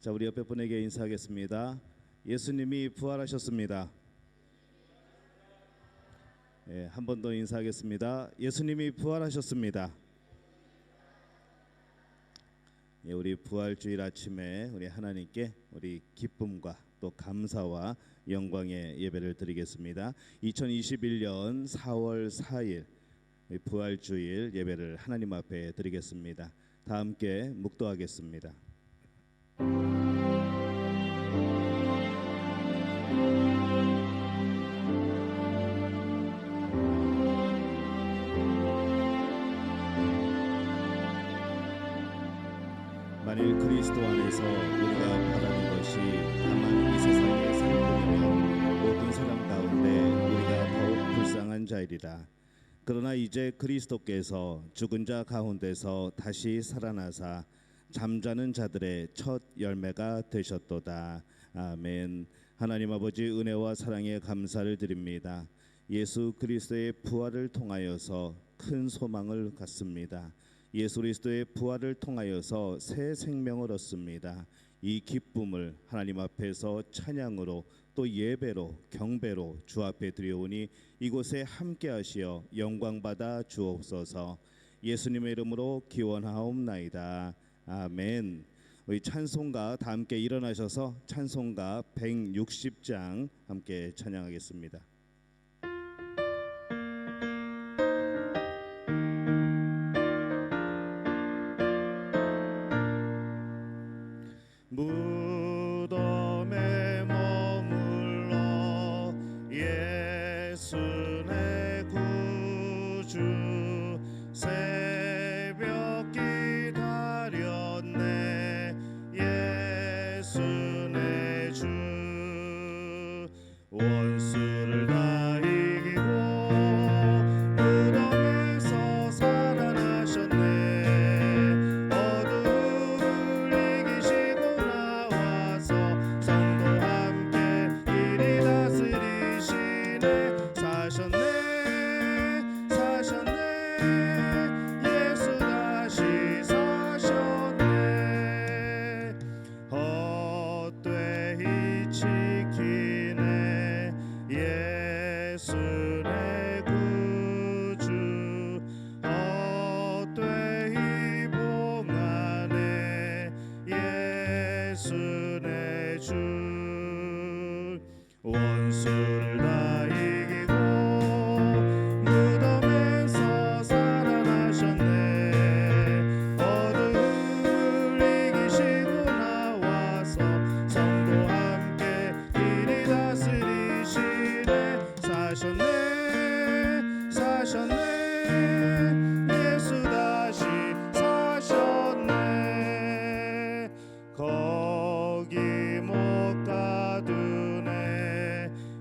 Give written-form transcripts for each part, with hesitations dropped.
자, 우리 옆에 분에게 인사하겠습니다. 예수님이 부활하셨습니다. 한 번 더 인사하겠습니다. 예수님이 부활하셨습니다. 우리 부활주일 아침에 우리 하나님께 우리 기쁨과 또 감사와 영광의 예배를 드리겠습니다. 2021년 4월 4일 부활주일 예배를 하나님 앞에 드리겠습니다. 다 함께 묵도하겠습니다. 만일 그리스도 안에서 우리가 바라는 것이 다만 이 세상의 삶뿐이면 모든 사람 가운데 우리가 더욱 불쌍한 자이리라. 그러나 이제 그리스도께서 죽은 자 가운데서 다시 살아나사 잠자는 자들의 첫 열매가 되셨도다. 아멘. 하나님 아버지, 은혜와 사랑에 감사를 드립니다. 예수 그리스도의 부활을 통하여서 큰 소망을 갖습니다. 예수 그리스도의 부활을 통하여서 새 생명을 얻습니다. 이 기쁨을 하나님 앞에서 찬양으로 또 예배로 경배로 주 앞에 드려오니 이곳에 함께 하시어 영광 받아 주옵소서. 예수님의 이름으로 기원하옵나이다. 아멘. 우리 찬송가 다 함께 일어나셔서 찬송가 160장 함께 찬양하겠습니다. 무덤에 머물러 예수 내 구주 새벽 기다렸네. 예수 내 주 원수를 다 이기고 무덤에서 살아나셨네. 원수를 다 이기고 무덤에서 살아나셨네. 어둠을 이기시고 나와서 성도와 함께 이리 다스리시네. 사셨네 사셨네. 예수 다시 사셨네. 거기 못 가두네.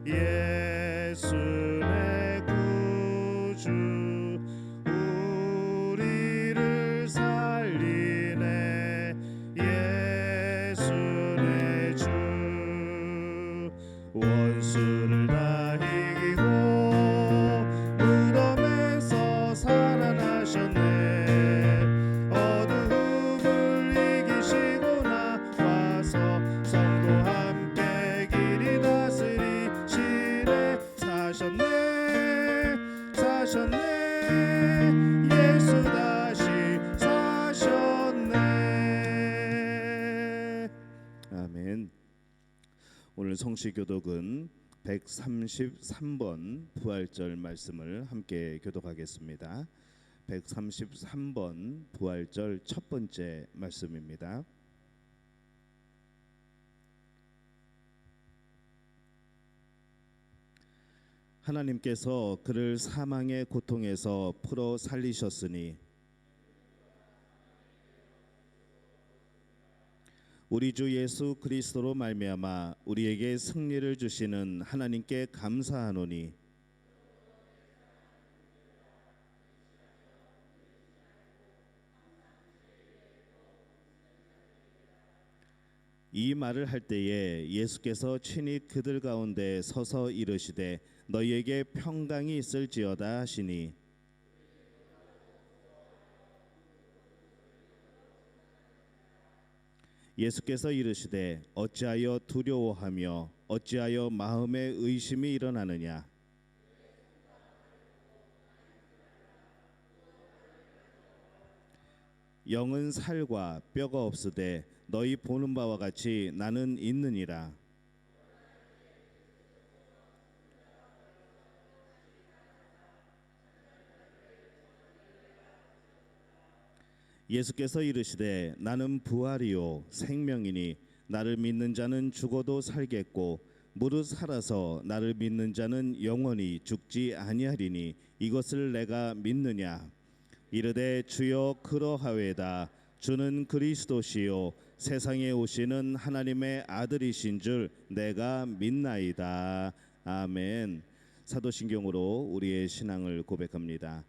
예수 내 구주 우리를 살리네. 예수 내 주 원수를 다 이기고 무덤에서 살아나셨네. 어둠을 이기시고 나와서 성도와 함께 길이 다스리시네. 사셨네 사셨네. 예수 다시 사셨네. 아멘. 오늘 성시교독은 133번 부활절 말씀을 함께 교독하겠습니다. 133번 부활절 첫 번째 말씀입니다. 하나님께서 그를 사망의 고통에서 풀어 살리셨으니 우리 주 예수 그리스도로 말미암아 우리에게 승리를 주시는 하나님께 감사하노니 이 말을 할 때에 예수께서 친히 그들 가운데 서서 이르시되 너희에게 평강이 있을지어다 하시니 예수께서 이르시되 어찌하여 두려워하며 어찌하여 마음에 의심이 일어나느냐. 영은 살과 뼈가 없으되 너희 보는 바와 같이 나는 있느니라. 예수께서 이르시되 나는 부활이요 생명이니 나를 믿는 자는 죽어도 살겠고 무릇 살아서 나를 믿는 자는 영원히 죽지 아니하리니 이것을 내가 믿느냐. 이르되 주여 그러하외다. 주는 그리스도시요 세상에 오시는 하나님의 아들이신 줄 내가 믿나이다. 아멘. 사도신경으로 우리의 신앙을 고백합니다.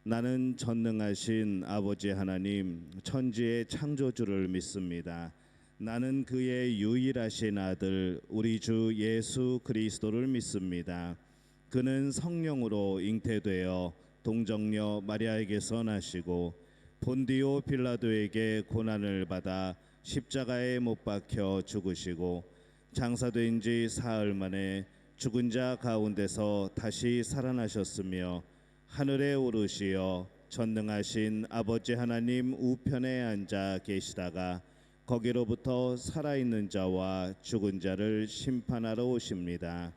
나는 전능하신 아버지 하나님 천지의 창조주를 믿습니다. 나는 그의 유일하신 아들 우리 주 예수 그리스도를 믿습니다. 그는 성령으로 잉태되어 동정녀 마리아에게서 나시고 본디오 빌라도에게 고난을 받아 십자가에 못 박혀 죽으시고 장사된 지 사흘 만에 죽은 자 가운데서 다시 살아나셨으며 하늘에 오르시어 전능하신 아버지 하나님 우편에 앉아 계시다가 거기로부터 살아있는 자와 죽은 자를 심판하러 오십니다.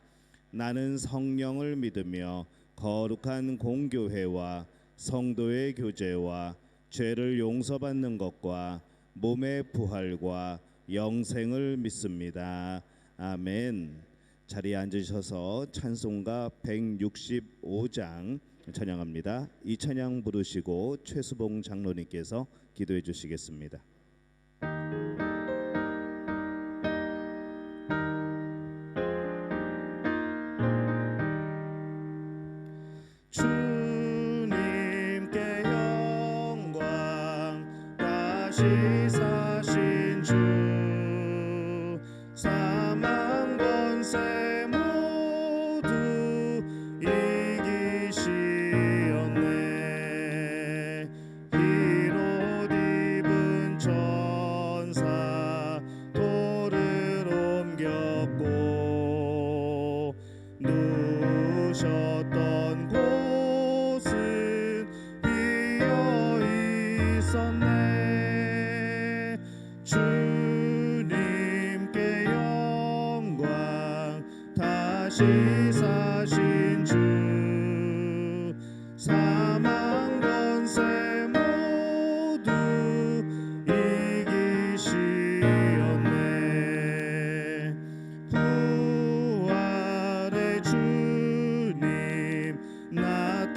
나는 성령을 믿으며 거룩한 공교회와 성도의 교제와 죄를 용서받는 것과 몸의 부활과 영생을 믿습니다. 아멘. 자리에 앉으셔서 찬송가 165장 찬양합니다. 이 찬양 부르시고 최수봉 장로님께서 기도해 주시겠습니다. 주님께 영광 다시 사신 주 사망 권세 모두 이기시었네. 흰 옷 입은 천사 돌을 옮겼고 누우셨던 곳은 비어 있었네. 주님께 영광 다시 사신 주 사망 권세 모두 이기시었네. 부활의 주님 나타나시사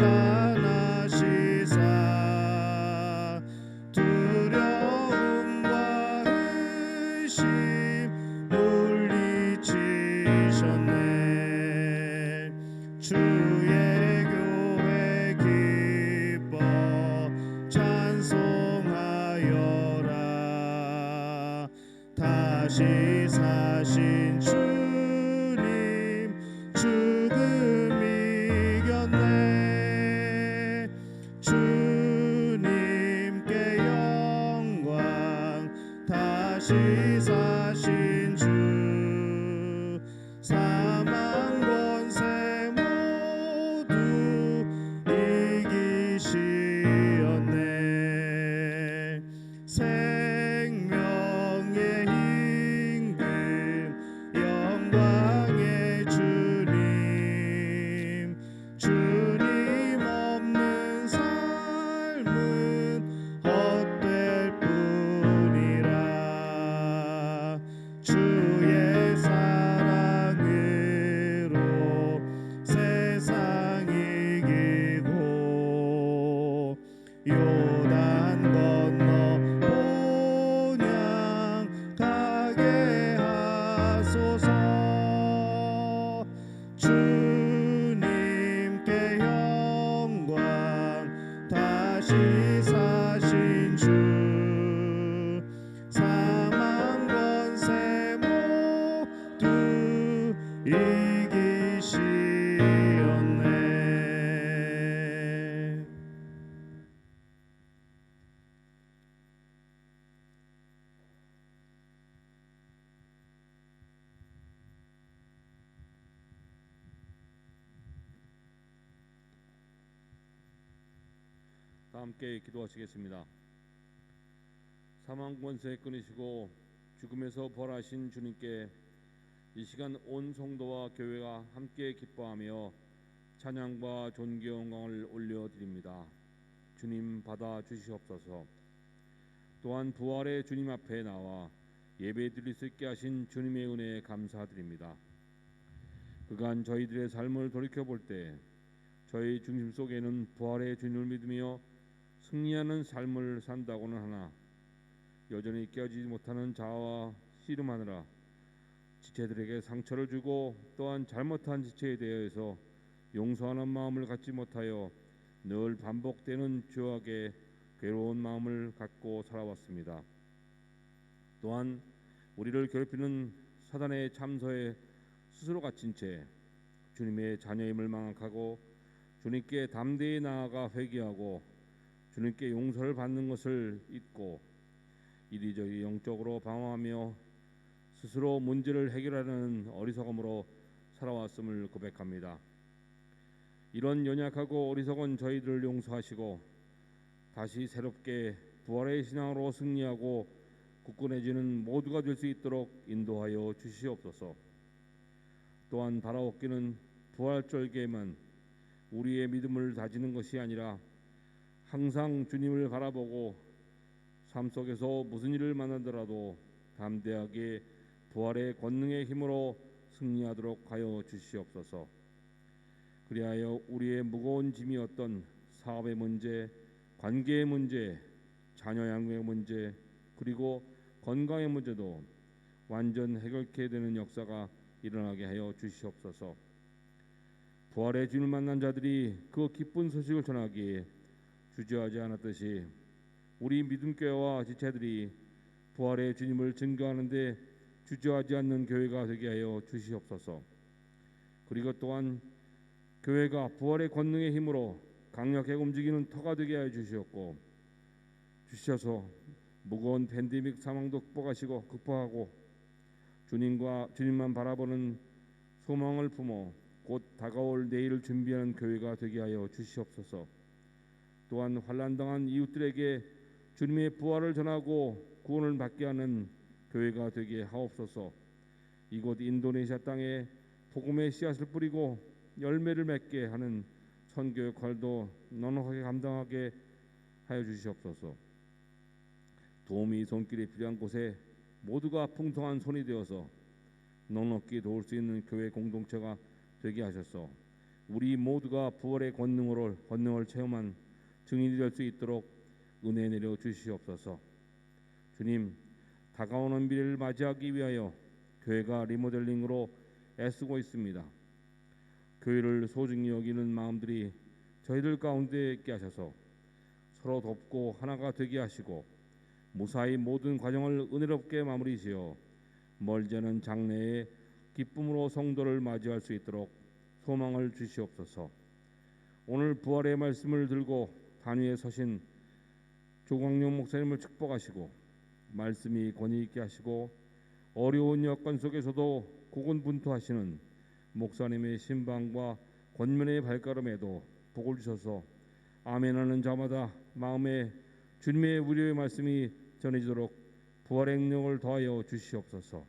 두려움과 의심 물리치셨네. 주의 교회 기뻐 찬송하여라. 다시 사신 주님 죽음 이겼네. 주님께 영광 다시 사신 주 사망 권세 모두 이기시었네. 생명의 임금 영광의 주님 주님 없는 삶은 헛될 뿐이라. 주의 사랑으로 세상 이기고 요단 건너 본향 가게 하소서. 다 함께 기도하시겠습니다. 사망 권세 끊으시고 죽음에서 부활하신 주님께 이 시간 온 성도와 교회가 함께 기뻐하며 찬양과 존귀 영광을 올려드립니다. 주님 받아 주시옵소서. 또한 부활의 주님 앞에 나와 예배드릴 수 있게 하신 주님의 은혜에 감사드립니다. 그간 저희들의 삶을 돌이켜볼 때 저희 중심 속에는 부활의 주님을 믿으며 승리하는 삶을 산다고는 하나 여전히 깨어지지 못하는 자아와 씨름하느라 지체들에게 상처를 주고 또한 잘못한 지체에 대해서 용서하는 마음을 갖지 못하여 늘 반복되는 죄악에 괴로운 마음을 갖고 살아왔습니다. 또한 우리를 괴롭히는 사단의 참소에 스스로 갇힌 채 주님의 자녀임을 망각하고 주님께 담대히 나아가 회개하고 주님께 용서를 받는 것을 잊고 이리저리 영적으로 방황하며 스스로 문제를 해결하려는 어리석음으로 살아왔음을 고백합니다. 이런 연약하고 어리석은 저희들을 용서하시고 다시 새롭게 부활의 신앙으로 승리하고 굳건해지는 모두가 될 수 있도록 인도하여 주시옵소서. 또한 바라옵기는 부활절개에만 우리의 믿음을 다지는 것이 아니라 항상 주님을 바라보고 삶 속에서 무슨 일을 만나더라도 담대하게 부활의 권능의 힘으로 승리하도록 하여 주시옵소서. 그리하여 우리의 무거운 짐이었던 사업의 문제, 관계의 문제, 자녀 양육의 문제, 그리고 건강의 문제도 완전 해결케 되는 역사가 일어나게 하여 주시옵소서. 부활의 주님을 만난 자들이 그 기쁜 소식을 전하기에 주저하지 않았듯이 우리 믿음교회와 지체들이 부활의 주님을 증거하는데 주저하지 않는 교회가 되게 하여 주시옵소서. 그리고 또한 교회가 부활의 권능의 힘으로 강력하게 움직이는 터가 되게 하여 주셔서 무거운 팬데믹 상황도 극복하고 주님만 바라보는 소망을 품어 곧 다가올 내일을 준비하는 교회가 되게 하여 주시옵소서. 또한 환난당한 이웃들에게 주님의 부활을 전하고 구원을 받게 하는 교회가 되게 하옵소서. 이곳 인도네시아 땅에 복음의 씨앗을 뿌리고 열매를 맺게 하는 선교 역할도 넉넉하게 감당하게 하여 주시옵소서. 도움이 손길이 필요한 곳에 모두가 풍성한 손이 되어서 넉넉히 도울 수 있는 교회 공동체가 되게 하셔서 우리 모두가 부활의 권능을 체험한 증인이 될 수 있도록 은혜 내려 주시옵소서. 주님, 다가오는 미래를 맞이하기 위하여 교회가 리모델링으로 애쓰고 있습니다. 교회를 소중히 여기는 마음들이 저희들 가운데 있게 하셔서 서로 돕고 하나가 되게 하시고 무사히 모든 과정을 은혜롭게 마무리지어 멀지 않은 장래에 기쁨으로 성도를 맞이할 수 있도록 소망을 주시옵소서. 오늘 부활의 말씀을 들고 단위에 서신 조광용 목사님을 축복하시고 말씀이 권위 있게 하시고 어려운 여건 속에서도 고군분투하시는 목사님의 신방과 권면의 발걸음에도 복을 주셔서 아멘하는 자마다 마음에 주님의 위로의 말씀이 전해지도록 부활의 능력을 더하여 주시옵소서.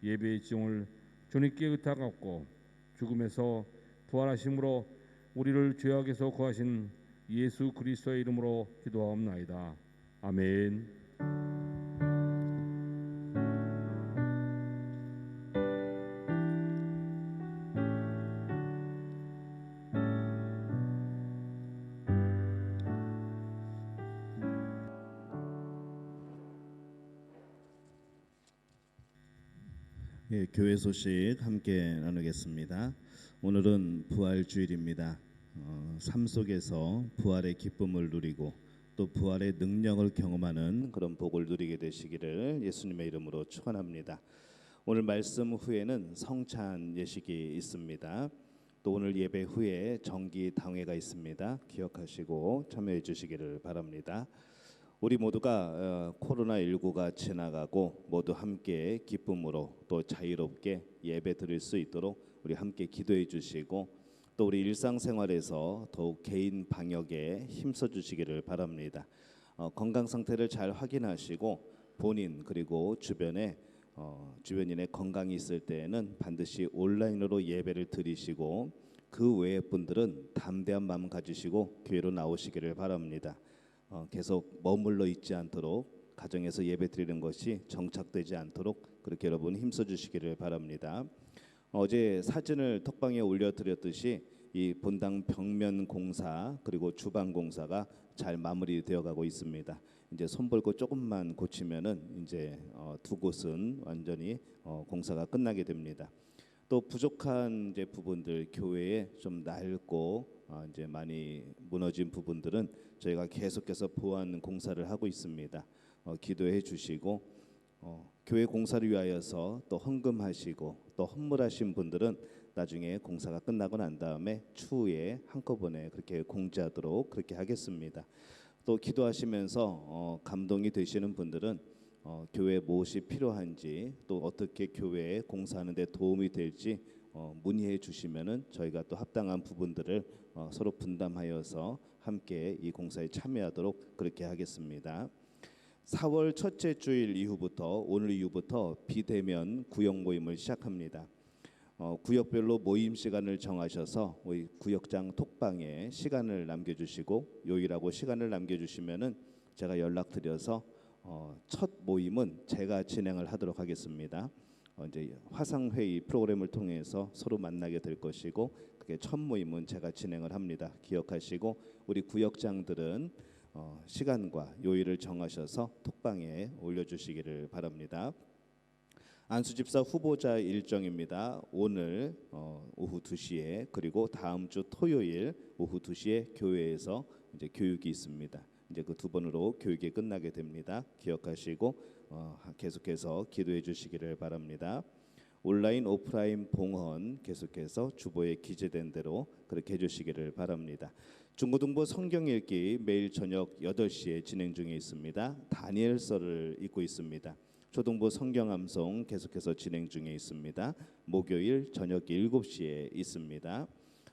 예배의 지종을 주님께 의탁하고 죽음에서 부활하심으로 우리를 죄악에서 구하신 예수 그리스도의 이름으로 기도하옵나이다. 아멘. 예, 교회 소식 함께 나누겠습니다. 오늘은 부활 주일입니다. 삶 속에서 부활의 기쁨을 누리고 또 부활의 능력을 경험하는 그런 복을 누리게 되시기를 예수님의 이름으로 축원합니다. 오늘 말씀 후에는 성찬 예식이 있습니다. 또 오늘 예배 후에 정기 당회가 있습니다. 기억하시고 참여해 주시기를 바랍니다. 우리 모두가 코로나19가 지나가고 모두 함께 기쁨으로 또 자유롭게 예배 드릴 수 있도록 우리 함께 기도해 주시고 또 우리 일상생활에서 더욱 개인 방역에 힘써 주시기를 바랍니다. 건강 상태를 잘 확인하시고 본인 그리고 주변인의 건강이 있을 때에는 반드시 온라인으로 예배를 드리시고 그 외의 분들은 담대한 마음 가지시고 교회로 나오시기를 바랍니다. 계속 머물러 있지 않도록 가정에서 예배 드리는 것이 정착되지 않도록 그렇게 여러분 힘써 주시기를 바랍니다. 어제 사진을 톡방에 올려드렸듯이 이 본당 벽면 공사 그리고 주방 공사가 잘 마무리되어 가고 있습니다. 이제 손볼고 조금만 고치면은 이제 두 곳은 완전히 공사가 끝나게 됩니다. 또 부족한 이제 부분들 교회에 좀 낡고 이제 많이 무너진 부분들은 저희가 계속해서 보완 공사를 하고 있습니다. 기도해 주시고 교회 공사를 위하여서 또 헌금하시고 또 헌물하신 분들은 나중에 공사가 끝나고 난 다음에 추후에 한꺼번에 그렇게 공지하도록 그렇게 하겠습니다. 또 기도하시면서 감동이 되시는 분들은 교회 무엇이 필요한지 또 어떻게 교회에 공사하는 데 도움이 될지 문의해 주시면은 저희가 또 합당한 부분들을 서로 분담하여서 함께 이 공사에 참여하도록 그렇게 하겠습니다. 4월 첫째 주일 이후부터 오늘 이후부터 비대면 구역 모임을 시작합니다. 구역별로 모임 시간을 정하셔서 우리 구역장 톡방에 시간을 남겨주시고 요일하고 시간을 남겨주시면은 제가 연락드려서 첫 모임은 제가 진행을 하도록 하겠습니다. 이제 화상 회의 프로그램을 통해서 서로 만나게 될 것이고 그게 첫 모임은 제가 진행을 합니다. 기억하시고 우리 구역장들은 시간과 요일을 정하셔서 톡방에 올려주시기를 바랍니다. 안수집사 후보자 일정입니다. 오늘 오후 2시에 그리고 다음 주 토요일 오후 2시에 교회에서 이제 교육이 있습니다. 이제 그 두 번으로 교육이 끝나게 됩니다. 기억하시고 계속해서 기도해 주시기를 바랍니다. 온라인 오프라인 봉헌 계속해서 주보에 기재된 대로 그렇게 해주시기를 바랍니다. 중고등부 성경 읽기 매일 저녁 8시에 진행 중에 있습니다. 다니엘서를 읽고 있습니다. 초등부 성경 암송 계속해서 진행 중에 있습니다. 목요일 저녁 7시에 있습니다.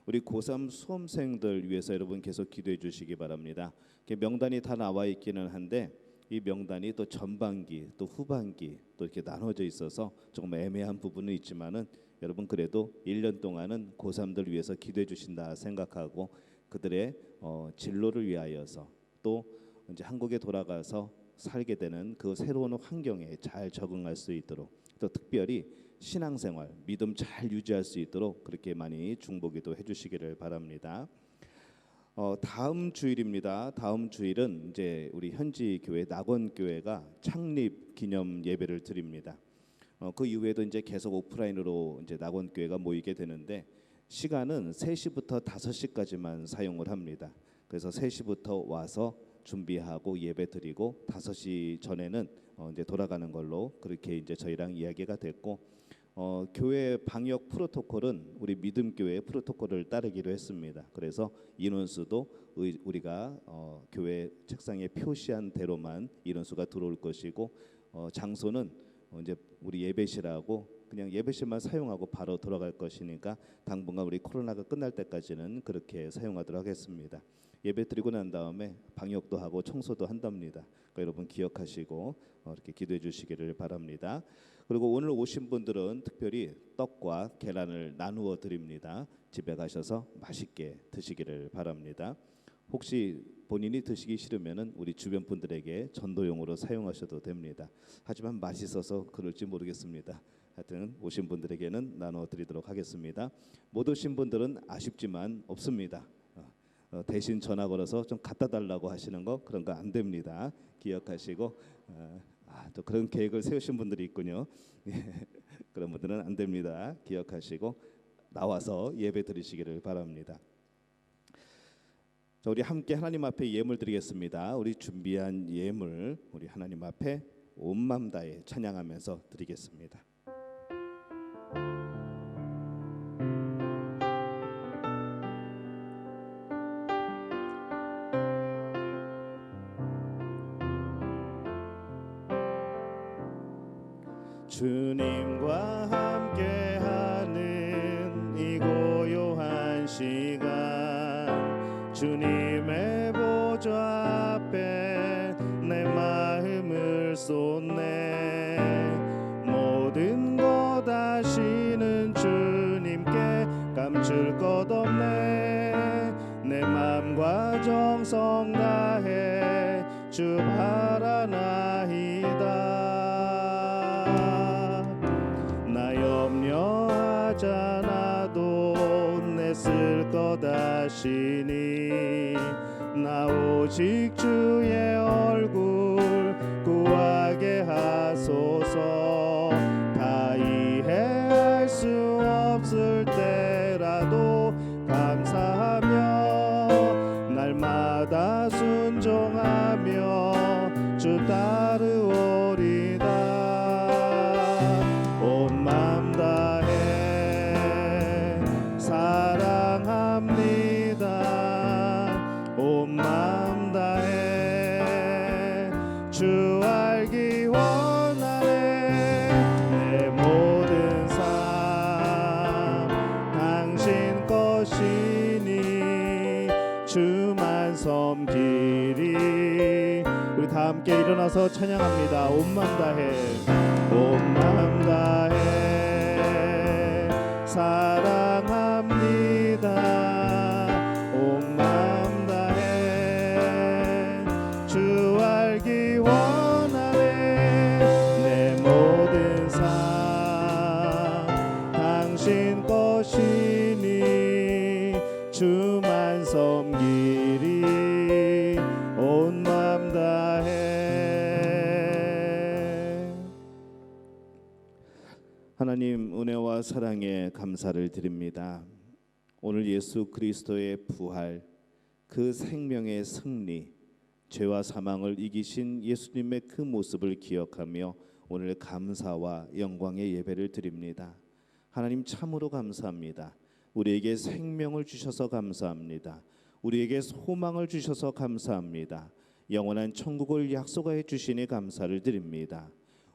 우리 고3 수험생들 위해서 여러분 계속 기도해 주시기 바랍니다. 명단이 다 나와 있기는 한데 이 명단이 또 전반기 또 후반기 또 이렇게 나눠져 있어서 조금 애매한 부분은 있지만은 여러분 그래도 1년 동안은 고3들 위해서 기도해 주신다 생각하고 그들의 진로를 위하여서 또 이제 한국에 돌아가서 살게 되는 그 새로운 환경에 잘 적응할 수 있도록 또 특별히 신앙생활 믿음 잘 유지할 수 있도록 그렇게 많이 중보기도 해주시기를 바랍니다. 다음 주일입니다. 다음 주일은 이제 우리 현지 교회 낙원교회가 창립 기념 예배를 드립니다. 그 이후에도 이제 계속 오프라인으로 이제 낙원교회가 모이게 되는데 시간은 3시부터 5시까지만 사용을 합니다. 그래서 3시부터 와서 준비하고 예배드리고 5시 전에는 이제 돌아가는 걸로 그렇게 이제 저희랑 이야기가 됐고 교회 방역 프로토콜은 우리 믿음교회 프로토콜을 따르기로 했습니다. 그래서 인원수도 우리가 교회 책상에 표시한 대로만 인원수가 들어올 것이고 장소는 이제 우리 예배실하고 그냥 예배실만 사용하고 바로 돌아갈 것이니까 당분간 우리 코로나가 끝날 때까지는 그렇게 사용하도록 하겠습니다. 예배 드리고 난 다음에 방역도 하고 청소도 한답니다. 그러니까 여러분 기억하시고 이렇게 기도해 주시기를 바랍니다. 그리고 오늘 오신 분들은 특별히 떡과 계란을 나누어 드립니다. 집에 가셔서 맛있게 드시기를 바랍니다. 혹시 본인이 드시기 싫으면은 우리 주변 분들에게 전도용으로 사용하셔도 됩니다. 하지만 맛있어서 그럴지 모르겠습니다. 하여튼 오신 분들에게는 나누어 드리도록 하겠습니다. 못 오신 분들은 아쉽지만 없습니다. 대신 전화 걸어서 좀 갖다 달라고 하시는 거 그런 거 안 됩니다. 기억하시고 또 그런 계획을 세우신 분들이 있군요. 그런 분들은 안 됩니다. 기억하시고 나와서 예배 드리시기를 바랍니다. 자, 우리 함께 하나님 앞에 예물 드리겠습니다. 우리 준비한 예물 우리 하나님 앞에 온 마음 다해 찬양하면서 드리겠습니다. 주님과 함께하는 이 고요한 시간 주님의 보좌 앞에 내 마음을 쏟네. 모든 것 아시는 주님께 감출 것 없네. 내 맘과 정성 다해 주 바라나이다. 나 염려하잖아도 내 쓸 것 아시니 나 오직 주의 얼굴 구하게 하소서. 다 이해할 수 없을 때라도 감사하며 날마다 순종하며 주 따르오리다. 온 맘 다해 사랑합니다. 온 맘 다해 주 알기 원하네. 내 모든 삶 당신 것이니 주만 섬기리. 우리 다 함께 일어나서 찬양합니다. 온 맘 다해 온 맘 다해 사랑합니다. 온 맘 다해 주 알기 원하네. 내 모든 삶 당신 것이니 주만 섬기리. 온 맘 다해. 하나님 은혜와 사랑에 감사를 드립니다. 오늘 예수 그리스도의 부활, 그 생명의 승리, 죄와 사망을 이기신 예수님의 그 모습을 기억하며 오늘 감사와 영광의 예배를 드립니다. 하나님 참으로 감사합니다. 우리에게 생명을 주셔서 감사합니다. 우리에게 소망을 주셔서 감사합니다. 영원한 천국을 약속하여 주시니 감사를 드립니다.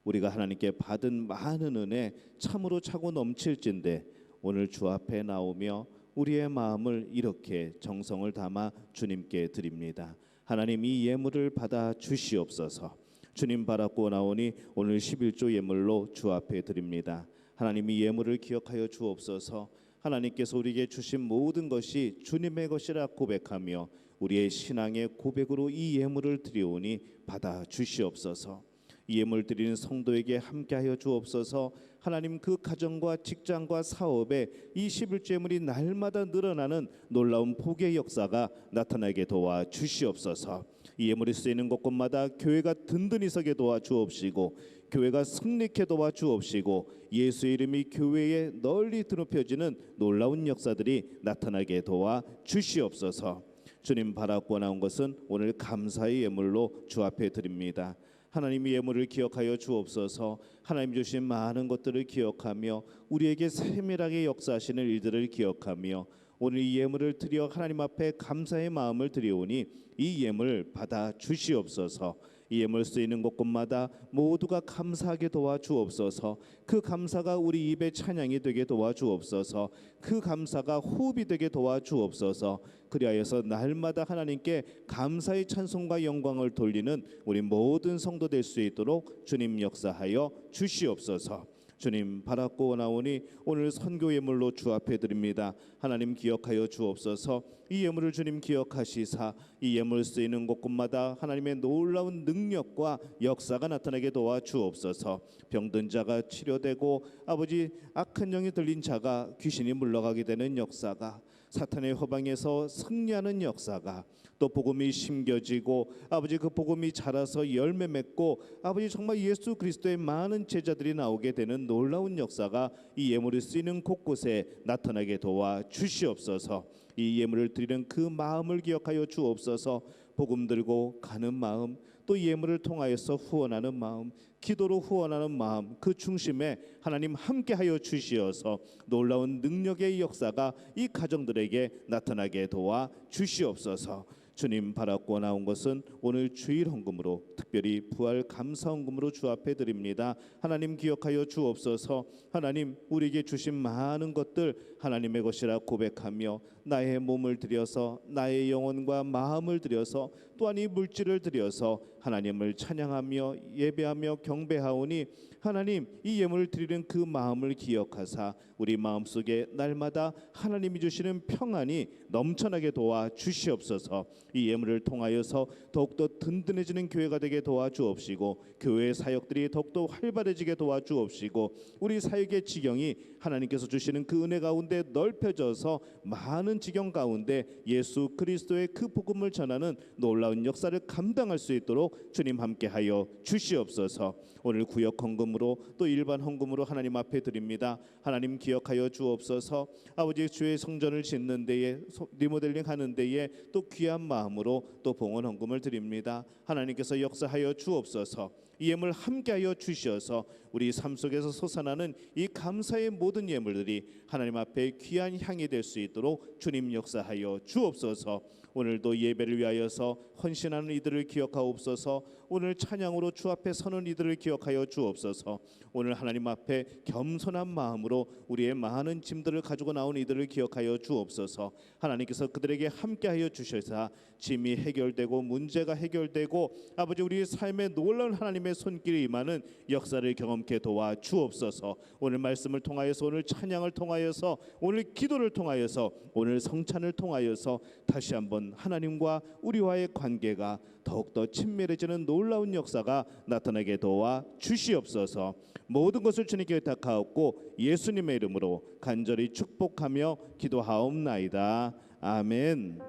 우리가 하나님께 받은 많은 은혜 참으로 차고 넘칠진데 오늘 주 앞에 나오며 우리의 마음을 이렇게 정성을 담아 주님께 드립니다. 하나님 이 예물을 받아 주시옵소서. 주님 바라고 나오니 오늘 11조 예물로 주 앞에 드립니다. 하나님 이 예물을 기억하여 주옵소서. 하나님께서 우리에게 주신 모든 것이 주님의 것이라 고백하며 우리의 신앙의 고백으로 이 예물을 드리오니 받아 주시옵소서. 이 예물 드리는 성도에게 함께하여 주옵소서. 하나님 그 가정과 직장과 사업에 이 11조 예물이 날마다 늘어나는 놀라운 복의 역사가 나타나게 도와 주시옵소서. 이 예물이 쓰이는 곳곳마다 교회가 든든히 서게 도와 주옵시고 교회가 승리케 도와 주옵시고 예수의 이름이 교회에 널리 드높여지는 놀라운 역사들이 나타나게 도와 주시옵소서. 주님 바라고 나온 것은 오늘 감사의 예물로 주 앞에 드립니다. 하나님의 예물을 기억하여 주옵소서. 하나님 주신 많은 것들을 기억하며 우리에게 세밀하게 역사하시는 일들을 기억하며 오늘 이 예물을 드려 하나님 앞에 감사의 마음을 드리오니 이 예물 받아 주시옵소서. 이 예물 쓰이는 곳곳마다 모두가 감사하게 도와주옵소서. 그 감사가 우리 입의 찬양이 되게 도와주옵소서. 그 감사가 호흡이 되게 도와주옵소서. 그리하여서 날마다 하나님께 감사의 찬송과 영광을 돌리는 우리 모든 성도 될 수 있도록 주님 역사하여 주시옵소서. 주님 바라고 나오니 오늘 선교 예물로 주 앞에 드립니다. 하나님 기억하여 주옵소서. 이 예물을 주님 기억하시사 이 예물 쓰이는 곳곳마다 하나님의 놀라운 능력과 역사가 나타나게 도와 주옵소서. 병든 자가 치료되고 아버지 악한 영이 들린 자가 귀신이 물러가게 되는 역사가, 사탄의 허방에서 승리하는 역사가, 또 복음이 심겨지고 아버지 그 복음이 자라서 열매 맺고 아버지 정말 예수 그리스도의 많은 제자들이 나오게 되는 놀라운 역사가 이 예물이 쓰이는 곳곳에 나타나게 도와 주시옵소서. 이 예물을 드리는 그 마음을 기억하여 주옵소서. 복음 들고 가는 마음, 또 예물을 통하여서 후원하는 마음, 기도로 후원하는 마음, 그 중심에 하나님 함께하여 주시어서 놀라운 능력의 역사가 이 가정들에게 나타나게 도와 주시옵소서. 주님 바라고 나온 것은 오늘 주일 헌금으로, 특별히 부활 감사 헌금으로 주 앞에 드립니다. 하나님 기억하여 주옵소서. 하나님 우리에게 주신 많은 것들 하나님의 것이라 고백하며 나의 몸을 들여서 나의 영혼과 마음을 들여서 또한 이 물질을 들여서 하나님을 찬양하며 예배하며 경배하오니 하나님 이 예물을 드리는 그 마음을 기억하사 우리 마음속에 날마다 하나님이 주시는 평안이 넘쳐나게 도와 주시옵소서. 이 예물을 통하여서 더욱더 든든해지는 교회가 되게 도와주옵시고 교회의 사역들이 더욱더 활발해지게 도와주옵시고 우리 사역의 지경이 하나님께서 주시는 그 은혜 가운데 넓혀져서 많은 지경 가운데 예수 그리스도의 그 복음을 전하는 놀라운 역사를 감당할 수 있도록 주님 함께하여 주시옵소서. 오늘 구역 헌금으로 또 일반 헌금으로 하나님 앞에 드립니다. 하나님 기억하여 주옵소서. 아버지 주의 성전을 짓는 데에 리모델링 하는 데에 또 귀한 마음으로 또 봉헌 헌금을 드립니다. 하나님께서 역사하여 주옵소서. 이 예물 함께하여 주시어서 우리 삶 속에서 솟아나는 이 감사의 모든 예물들이 하나님 앞에 귀한 향이 될 수 있도록 주님 역사하여 주옵소서. 오늘도 예배를 위하여서 헌신하는 이들을 기억하옵소서. 오늘 찬양으로 주 앞에 서는 이들을 기억하여 주옵소서. 오늘 하나님 앞에 겸손한 마음으로 우리의 많은 짐들을 가지고 나온 이들을 기억하여 주옵소서. 하나님께서 그들에게 함께하여 주셔서 짐이 해결되고 문제가 해결되고 아버지 우리 삶에 놀라운 하나님의 손길이 임하는 역사를 경험케 도와 주옵소서. 오늘 말씀을 통하여서 오늘 찬양을 통하여서 오늘 기도를 통하여서 오늘 성찬을 통하여서 다시 한번 하나님과 우리와의 관계가 더욱더 친밀해지는 놀라운 역사가 나타나게 도와 주시옵소서. 모든 것을 주님께 부탁하옵고 예수님의 이름으로 간절히 축복하며 기도하옵나이다. 아멘.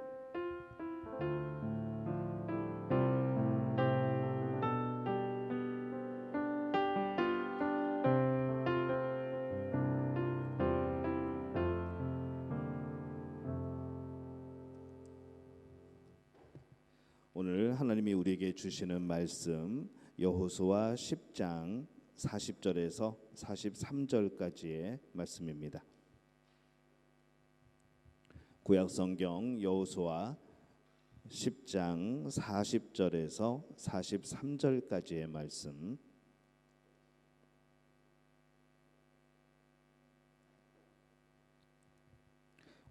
오늘 하나님이 우리에게 주시는 말씀 여호수아 10장 40절에서 43절까지의 말씀입니다. 구약성경 여호수아 10장 40절에서 43절까지의 말씀.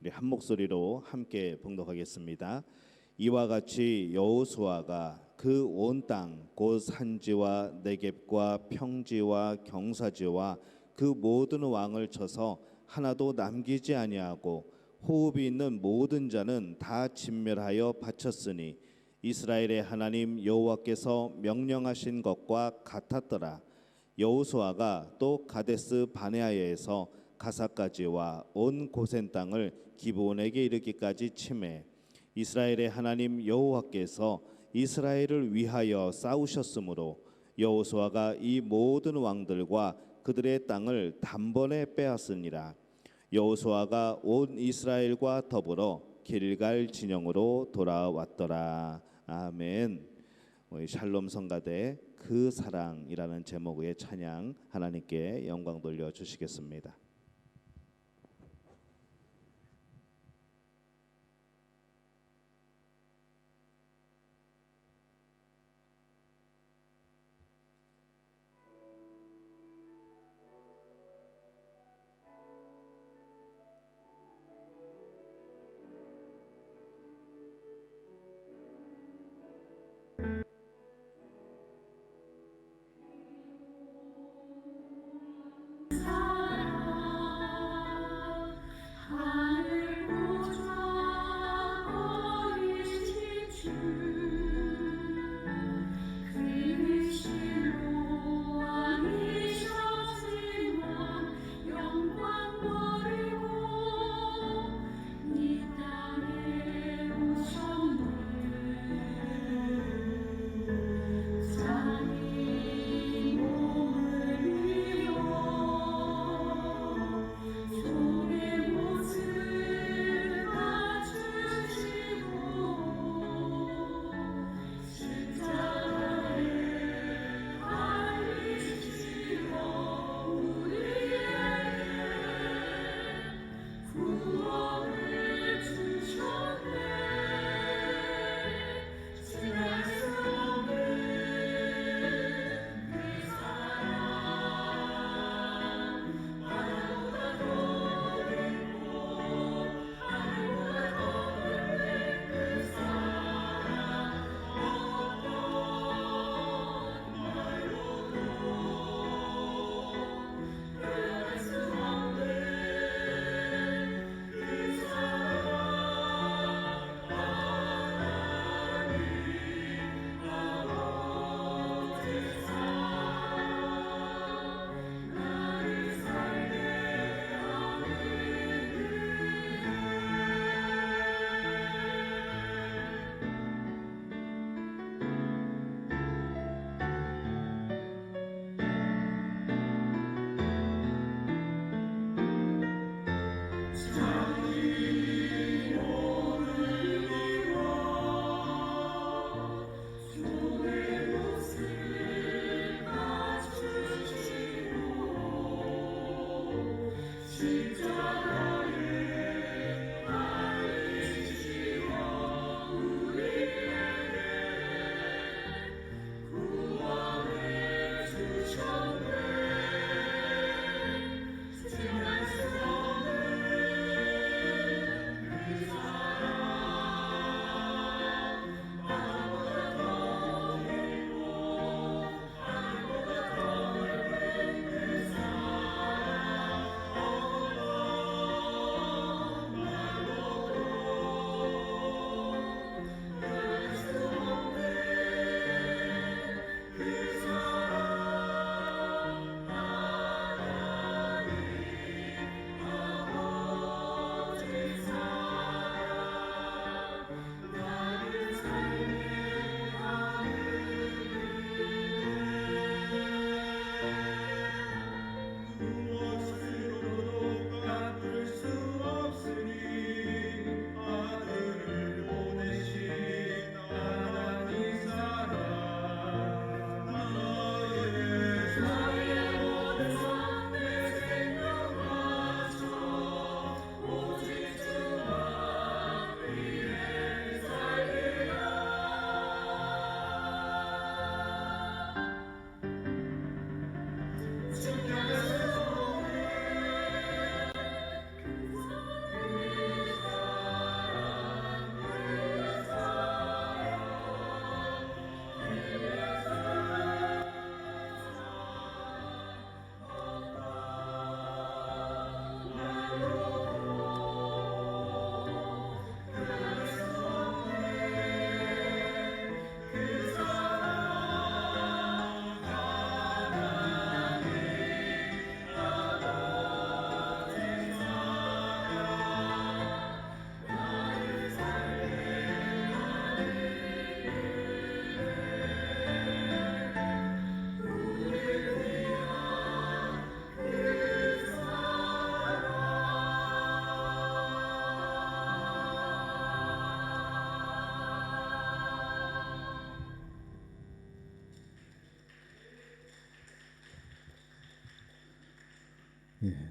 우리 한 목소리로 함께 봉독하겠습니다. 이와 같이 여호수아가 그 온 땅 곧 산지와 네겝과 평지와 경사지와 그 모든 왕을 쳐서 하나도 남기지 아니하고 호흡이 있는 모든 자는 다 진멸하여 바쳤으니 이스라엘의 하나님 여호와께서 명령하신 것과 같았더라. 여호수아가 또 가데스 바네아에서 가사까지와 온 고센 땅을 기브온에게 이르기까지 치매 이스라엘의 하나님 여호와께서 이스라엘을 위하여 싸우셨으므로 여호수아가 이 모든 왕들과 그들의 땅을 단번에 빼앗으니라. 여호수아가 온 이스라엘과 더불어 길갈 진영으로 돌아왔더라. 아멘. 우리 샬롬 성가대 그 사랑이라는 제목의 찬양 하나님께 영광 돌려 주시겠습니다.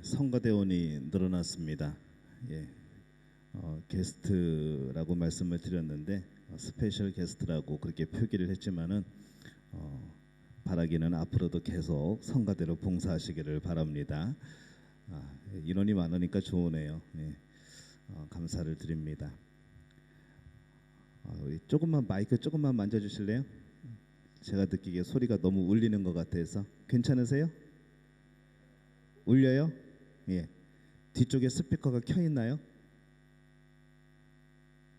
성가대원이 늘어났습니다. 예, 게스트라고 말씀을 드렸는데 스페셜 게스트라고 그렇게 표기를 했지만은 바라기는 앞으로도 계속 성가대로 봉사하시기를 바랍니다. 인원이 많으니까 좋으네요. 예, 감사를 드립니다. 우리 조금만 마이크 조금만 만져주실래요? 제가 듣기에 소리가 너무 울리는 것 같아서. 괜찮으세요? 울려요? 예. 뒤쪽에 스피커가 켜 있나요?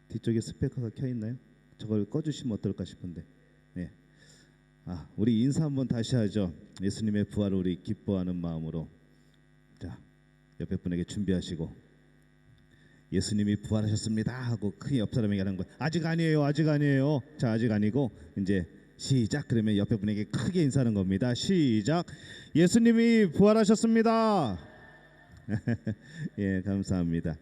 뒤쪽에 스피커가 켜 있나요? 저걸 꺼주시면 어떨까 싶은데. 예. 우리 인사 한번 다시 하죠. 예수님의 부활을 우리 기뻐하는 마음으로. 자, 옆에 분에게 준비하시고 예수님이 부활하셨습니다 하고 크게 옆 사람에게 하는 거예요. 아직 아니에요, 아직 아니에요. 자, 아직 아니고 이제 시작. 그러면 옆에 분에게 크게 인사하는 겁니다. 시작. 예수님이 부활하셨습니다. 예, 감사합니다.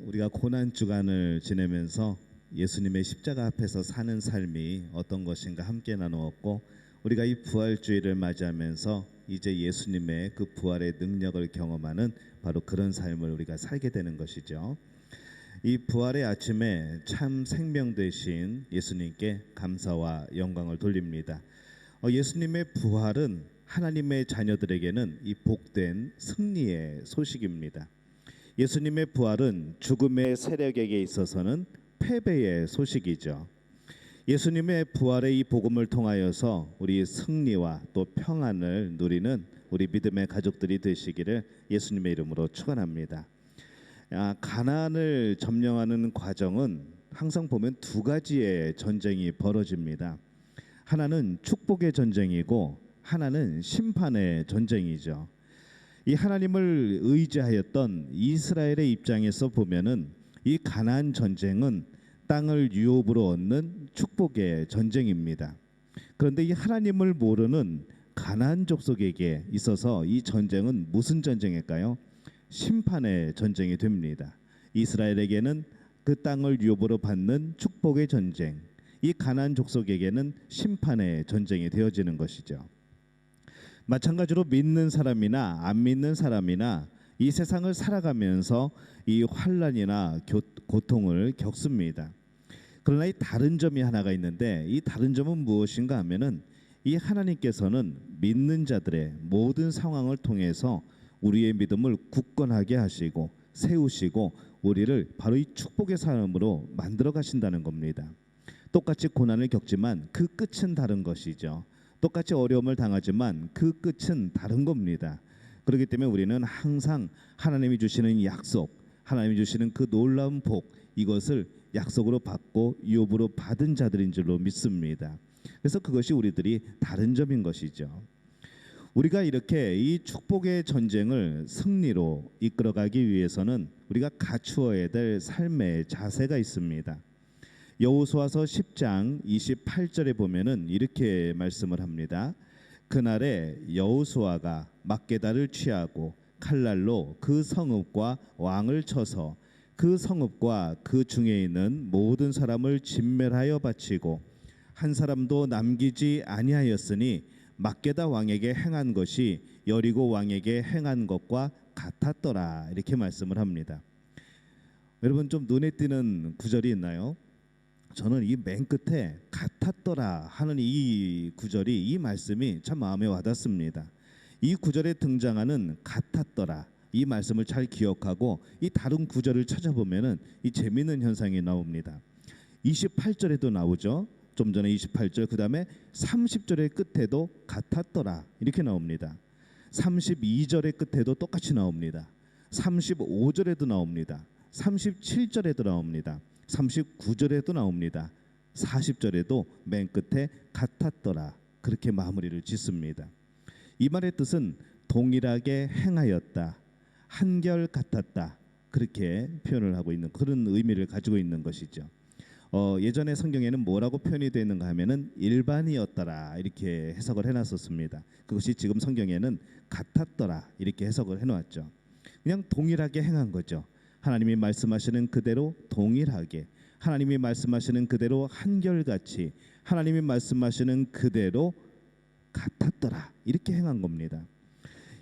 우리가 고난 주간을 지내면서 예수님의 십자가 앞에서 사는 삶이 어떤 것인가 함께 나누었고, 우리가 이 부활주의를 맞이하면서 이제 예수님의 그 부활의 능력을 경험하는 바로 그런 삶을 우리가 살게 되는 것이죠. 이 부활의 아침에 참 생명 되신 예수님께 감사와 영광을 돌립니다. 예수님의 부활은 하나님의 자녀들에게는 이 복된 승리의 소식입니다. 예수님의 부활은 죽음의 세력에게 있어서는 패배의 소식이죠. 예수님의 부활의 이 복음을 통하여서 우리 승리와 또 평안을 누리는 우리 믿음의 가족들이 되시기를 예수님의 이름으로 축원합니다. 가나안을 점령하는 과정은 항상 보면 두 가지의 전쟁이 벌어집니다. 하나는 축복의 전쟁이고 하나는 심판의 전쟁이죠. 이 하나님을 의지하였던 이스라엘의 입장에서 보면은 이 가나안 전쟁은 땅을 유업으로 얻는 축복의 전쟁입니다. 그런데 이 하나님을 모르는 가나안 족속에게 있어서 이 전쟁은 무슨 전쟁일까요? 심판의 전쟁이 됩니다. 이스라엘에게는 그 땅을 유업으로 받는 축복의 전쟁, 이 가나안 족속에게는 심판의 전쟁이 되어지는 것이죠. 마찬가지로 믿는 사람이나 안 믿는 사람이나 이 세상을 살아가면서 이 환난이나 고통을 겪습니다. 그러나 이 다른 점이 하나가 있는데, 이 다른 점은 무엇인가 하면은 이 하나님께서는 믿는 자들의 모든 상황을 통해서 우리의 믿음을 굳건하게 하시고 세우시고 우리를 바로 이 축복의 사람으로 만들어 가신다는 겁니다. 똑같이 고난을 겪지만 그 끝은 다른 것이죠. 똑같이 어려움을 당하지만 그 끝은 다른 겁니다. 그렇기 때문에 우리는 항상 하나님이 주시는 약속, 하나님이 주시는 그 놀라운 복, 이것을 약속으로 받고 유업으로 받은 자들인 줄로 믿습니다. 그래서 그것이 우리들이 다른 점인 것이죠. 우리가 이렇게 이 축복의 전쟁을 승리로 이끌어가기 위해서는 우리가 갖추어야 될 삶의 자세가 있습니다. 여호수아서 10장 28절에 보면은 이렇게 말씀을 합니다. 그날에 여호수아가 막게다를 취하고 칼날로 그 성읍과 왕을 쳐서 그 성읍과 그 중에 있는 모든 사람을 진멸하여 바치고 한 사람도 남기지 아니하였으니 막게다 왕에게 행한 것이 여리고 왕에게 행한 것과 같았더라. 이렇게 말씀을 합니다. 여러분 좀 눈에 띄는 구절이 있나요? 저는 이 맨 끝에 같았더라 하는 이 구절이, 이 말씀이 참 마음에 와닿습니다. 이 구절에 등장하는 같았더라, 이 말씀을 잘 기억하고 이 다른 구절을 찾아보면은 이 재미있는 현상이 나옵니다. 28절에도 나오죠. 좀 전에 28절, 그 다음에 30절의 끝에도 같았더라 이렇게 나옵니다. 32절의 끝에도 똑같이 나옵니다. 35절에도 나옵니다. 37절에도 나옵니다. 39절에도 나옵니다. 40절에도 맨 끝에 같았더라 그렇게 마무리를 짓습니다. 이 말의 뜻은 동일하게 행하였다, 한결 같았다, 그렇게 표현을 하고 있는 그런 의미를 가지고 있는 것이죠. 예전에 성경에는 뭐라고 표현이 되어 있는가 하면은 일반이었더라 이렇게 해석을 해놨었습니다. 그것이 지금 성경에는 같았더라 이렇게 해석을 해놓았죠. 그냥 동일하게 행한 거죠. 하나님이 말씀하시는 그대로 동일하게, 하나님이 말씀하시는 그대로 한결같이, 하나님이 말씀하시는 그대로 같았더라 이렇게 행한 겁니다.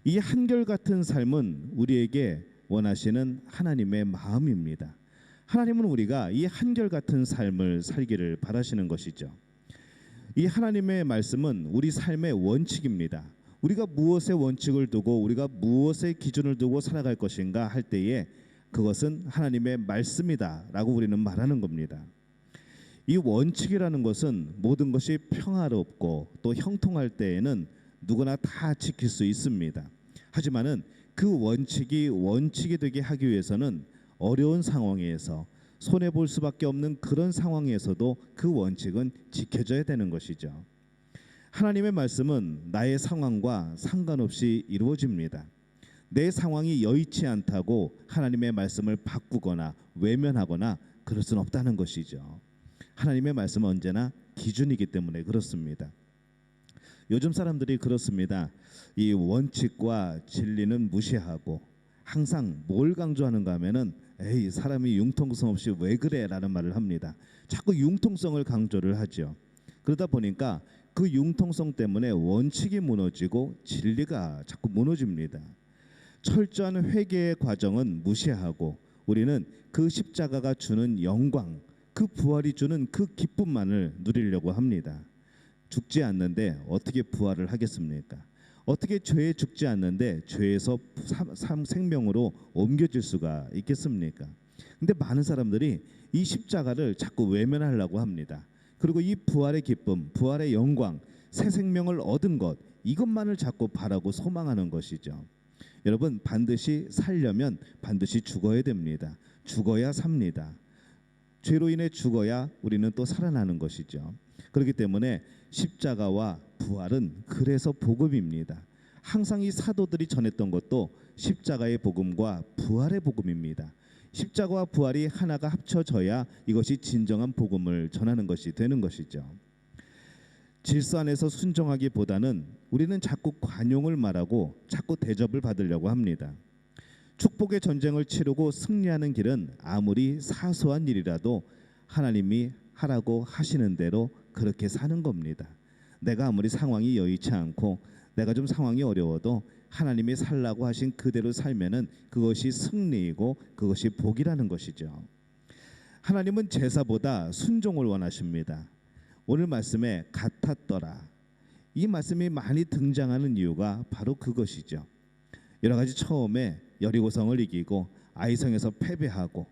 이 한결같은 삶은 우리에게 원하시는 하나님의 마음입니다. 하나님은 우리가 이 한결같은 삶을 살기를 바라시는 것이죠. 이 하나님의 말씀은 우리 삶의 원칙입니다. 우리가 무엇의 원칙을 두고 우리가 무엇의 기준을 두고 살아갈 것인가 할 때에 그것은 하나님의 말씀이다라고 우리는 말하는 겁니다. 이 원칙이라는 것은 모든 것이 평화롭고 또 형통할 때에는 누구나 다 지킬 수 있습니다. 하지만은 그 원칙이 되게 하기 위해서는 어려운 상황에서 손해 볼 수밖에 없는 그런 상황에서도 그 원칙은 지켜져야 되는 것이죠. 하나님의 말씀은 나의 상황과 상관없이 이루어집니다. 내 상황이 여의치 않다고 하나님의 말씀을 바꾸거나 외면하거나 그럴 수는 없다는 것이죠. 하나님의 말씀은 언제나 기준이기 때문에 그렇습니다. 요즘 사람들이 그렇습니다. 이 원칙과 진리는 무시하고 항상 뭘 강조하는가 하면은 에이 사람이 융통성 없이 왜 그래라는 말을 합니다. 자꾸 융통성을 강조를 하죠. 그러다 보니까 그 융통성 때문에 원칙이 무너지고 진리가 자꾸 무너집니다. 철저한 회개의 과정은 무시하고 우리는 그 십자가가 주는 영광, 그 부활이 주는 그 기쁨만을 누리려고 합니다. 죽지 않는데 어떻게 부활을 하겠습니까? 어떻게 죄에 죽지 않는데 죄에서 생명으로 옮겨질 수가 있겠습니까? 근데 많은 사람들이 이 십자가를 자꾸 외면하려고 합니다. 그리고 이 부활의 기쁨, 부활의 영광, 새 생명을 얻은 것 이것만을 자꾸 바라고 소망하는 것이죠. 여러분 반드시 살려면 반드시 죽어야 됩니다. 죽어야 삽니다. 죄로 인해 죽어야 우리는 또 살아나는 것이죠. 그렇기 때문에 십자가와 부활은 그래서 복음입니다. 항상 이 사도들이 전했던 것도 십자가의 복음과 부활의 복음입니다. 십자가와 부활이 하나가 합쳐져야 이것이 진정한 복음을 전하는 것이 되는 것이죠. 질서 안에서 순종하기보다는 우리는 자꾸 관용을 말하고 자꾸 대접을 받으려고 합니다. 축복의 전쟁을 치르고 승리하는 길은 아무리 사소한 일이라도 하나님이 하라고 하시는 대로 그렇게 사는 겁니다. 내가 아무리 상황이 여의치 않고 내가 좀 상황이 어려워도 하나님이 살라고 하신 그대로 살면은 그것이 승리이고 그것이 복이라는 것이죠. 하나님은 제사보다 순종을 원하십니다. 오늘 말씀에 같았더라. 이 말씀이 많이 등장하는 이유가 바로 그것이죠. 여러 가지 처음에 여리고성을 이기고 아이성에서 패배하고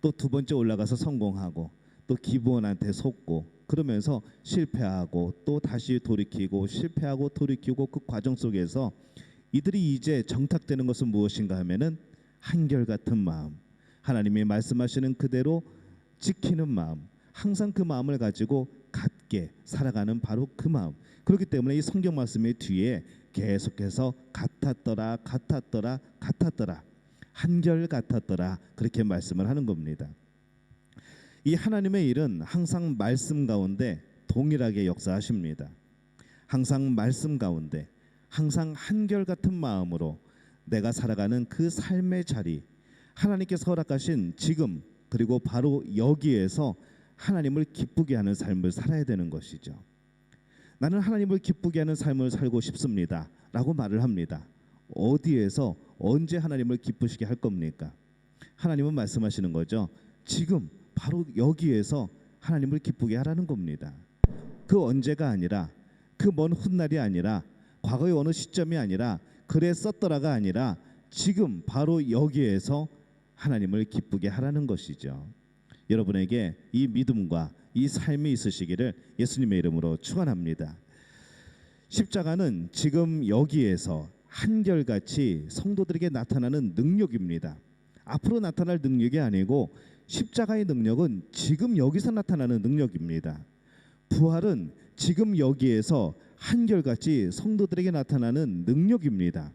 또 두 번째 올라가서 성공하고 또 기브온한테 속고 그러면서 실패하고 또 다시 돌이키고 실패하고 돌이키고 그 과정 속에서 이들이 이제 정탁되는 것은 무엇인가 하면은 한결같은 마음, 하나님이 말씀하시는 그대로 지키는 마음, 항상 그 마음을 가지고 같게 살아가는 바로 그 마음. 그렇기 때문에 이 성경 말씀의 뒤에 계속해서 같았더라 같았더라 같았더라 한결 같았더라 그렇게 말씀을 하는 겁니다. 이 하나님의 일은 항상 말씀 가운데 동일하게 역사하십니다. 항상 말씀 가운데 항상 한결같은 마음으로 내가 살아가는 그 삶의 자리, 하나님께서 허락하신 지금 그리고 바로 여기에서 하나님을 기쁘게 하는 삶을 살아야 되는 것이죠. 나는 하나님을 기쁘게 하는 삶을 살고 싶습니다 라고 말을 합니다. 어디에서 언제 하나님을 기쁘시게 할 겁니까? 하나님은 말씀하시는 거죠. 지금 바로 여기에서 하나님을 기쁘게 하라는 겁니다. 그 언제가 아니라 그 먼 훗날이 아니라 과거의 어느 시점이 아니라 그랬었더라가 아니라 지금 바로 여기에서 하나님을 기쁘게 하라는 것이죠. 여러분에게 이 믿음과 이 삶이 있으시기를 예수님의 이름으로 축원합니다. 십자가는 지금 여기에서 한결같이 성도들에게 나타나는 능력입니다. 앞으로 나타날 능력이 아니고 십자가의 능력은 지금 여기서 나타나는 능력입니다. 부활은 지금 여기에서 한결같이 성도들에게 나타나는 능력입니다.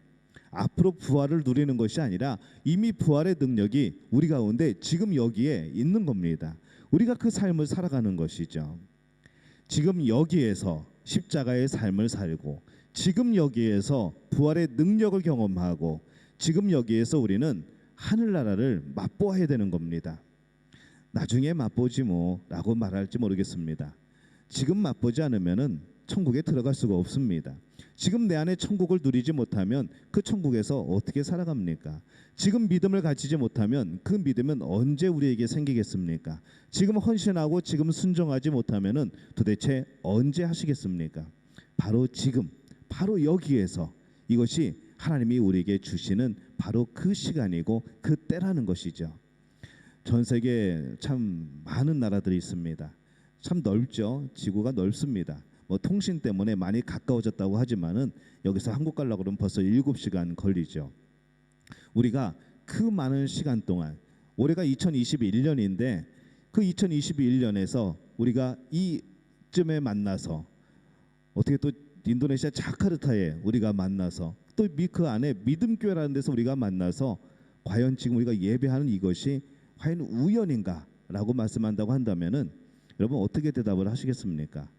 앞으로 부활을 누리는 것이 아니라 이미 부활의 능력이 우리 가운데 지금 여기에 있는 겁니다. 우리가 그 삶을 살아가는 것이죠. 지금 여기에서 십자가의 삶을 살고 지금 여기에서 부활의 능력을 경험하고 지금 여기에서 우리는 하늘나라를 맛보아야 되는 겁니다. 나중에 맛보지 뭐라고 말할지 모르겠습니다. 지금 맛보지 않으면은 천국에 들어갈 수가 없습니다. 지금 내 안에 천국을 누리지 못하면 그 천국에서 어떻게 살아갑니까? 지금 믿음을 가지지 못하면 그 믿음은 언제 우리에게 생기겠습니까? 지금 헌신하고 지금 순종하지 못하면은 도대체 언제 하시겠습니까? 바로 지금, 바로 여기에서 이것이 하나님이 우리에게 주시는 바로 그 시간이고 그 때라는 것이죠. 전 세계에 참 많은 나라들이 있습니다. 참 넓죠. 지구가 넓습니다. 뭐 통신 때문에 많이 가까워졌다고 하지만은 여기서 한국 가려고 그러면 벌써 7시간 걸리죠. 우리가 그 많은 시간 동안, 올해가 2021년인데 그 2021년에서 우리가 이쯤에 만나서 어떻게 또 인도네시아 자카르타에 우리가 만나서 또 그 안에 믿음교회라는 데서 우리가 만나서 과연 지금 우리가 예배하는 이것이 과연 우연인가라고 말씀한다고 한다면은 여러분 어떻게 대답을 하시겠습니까?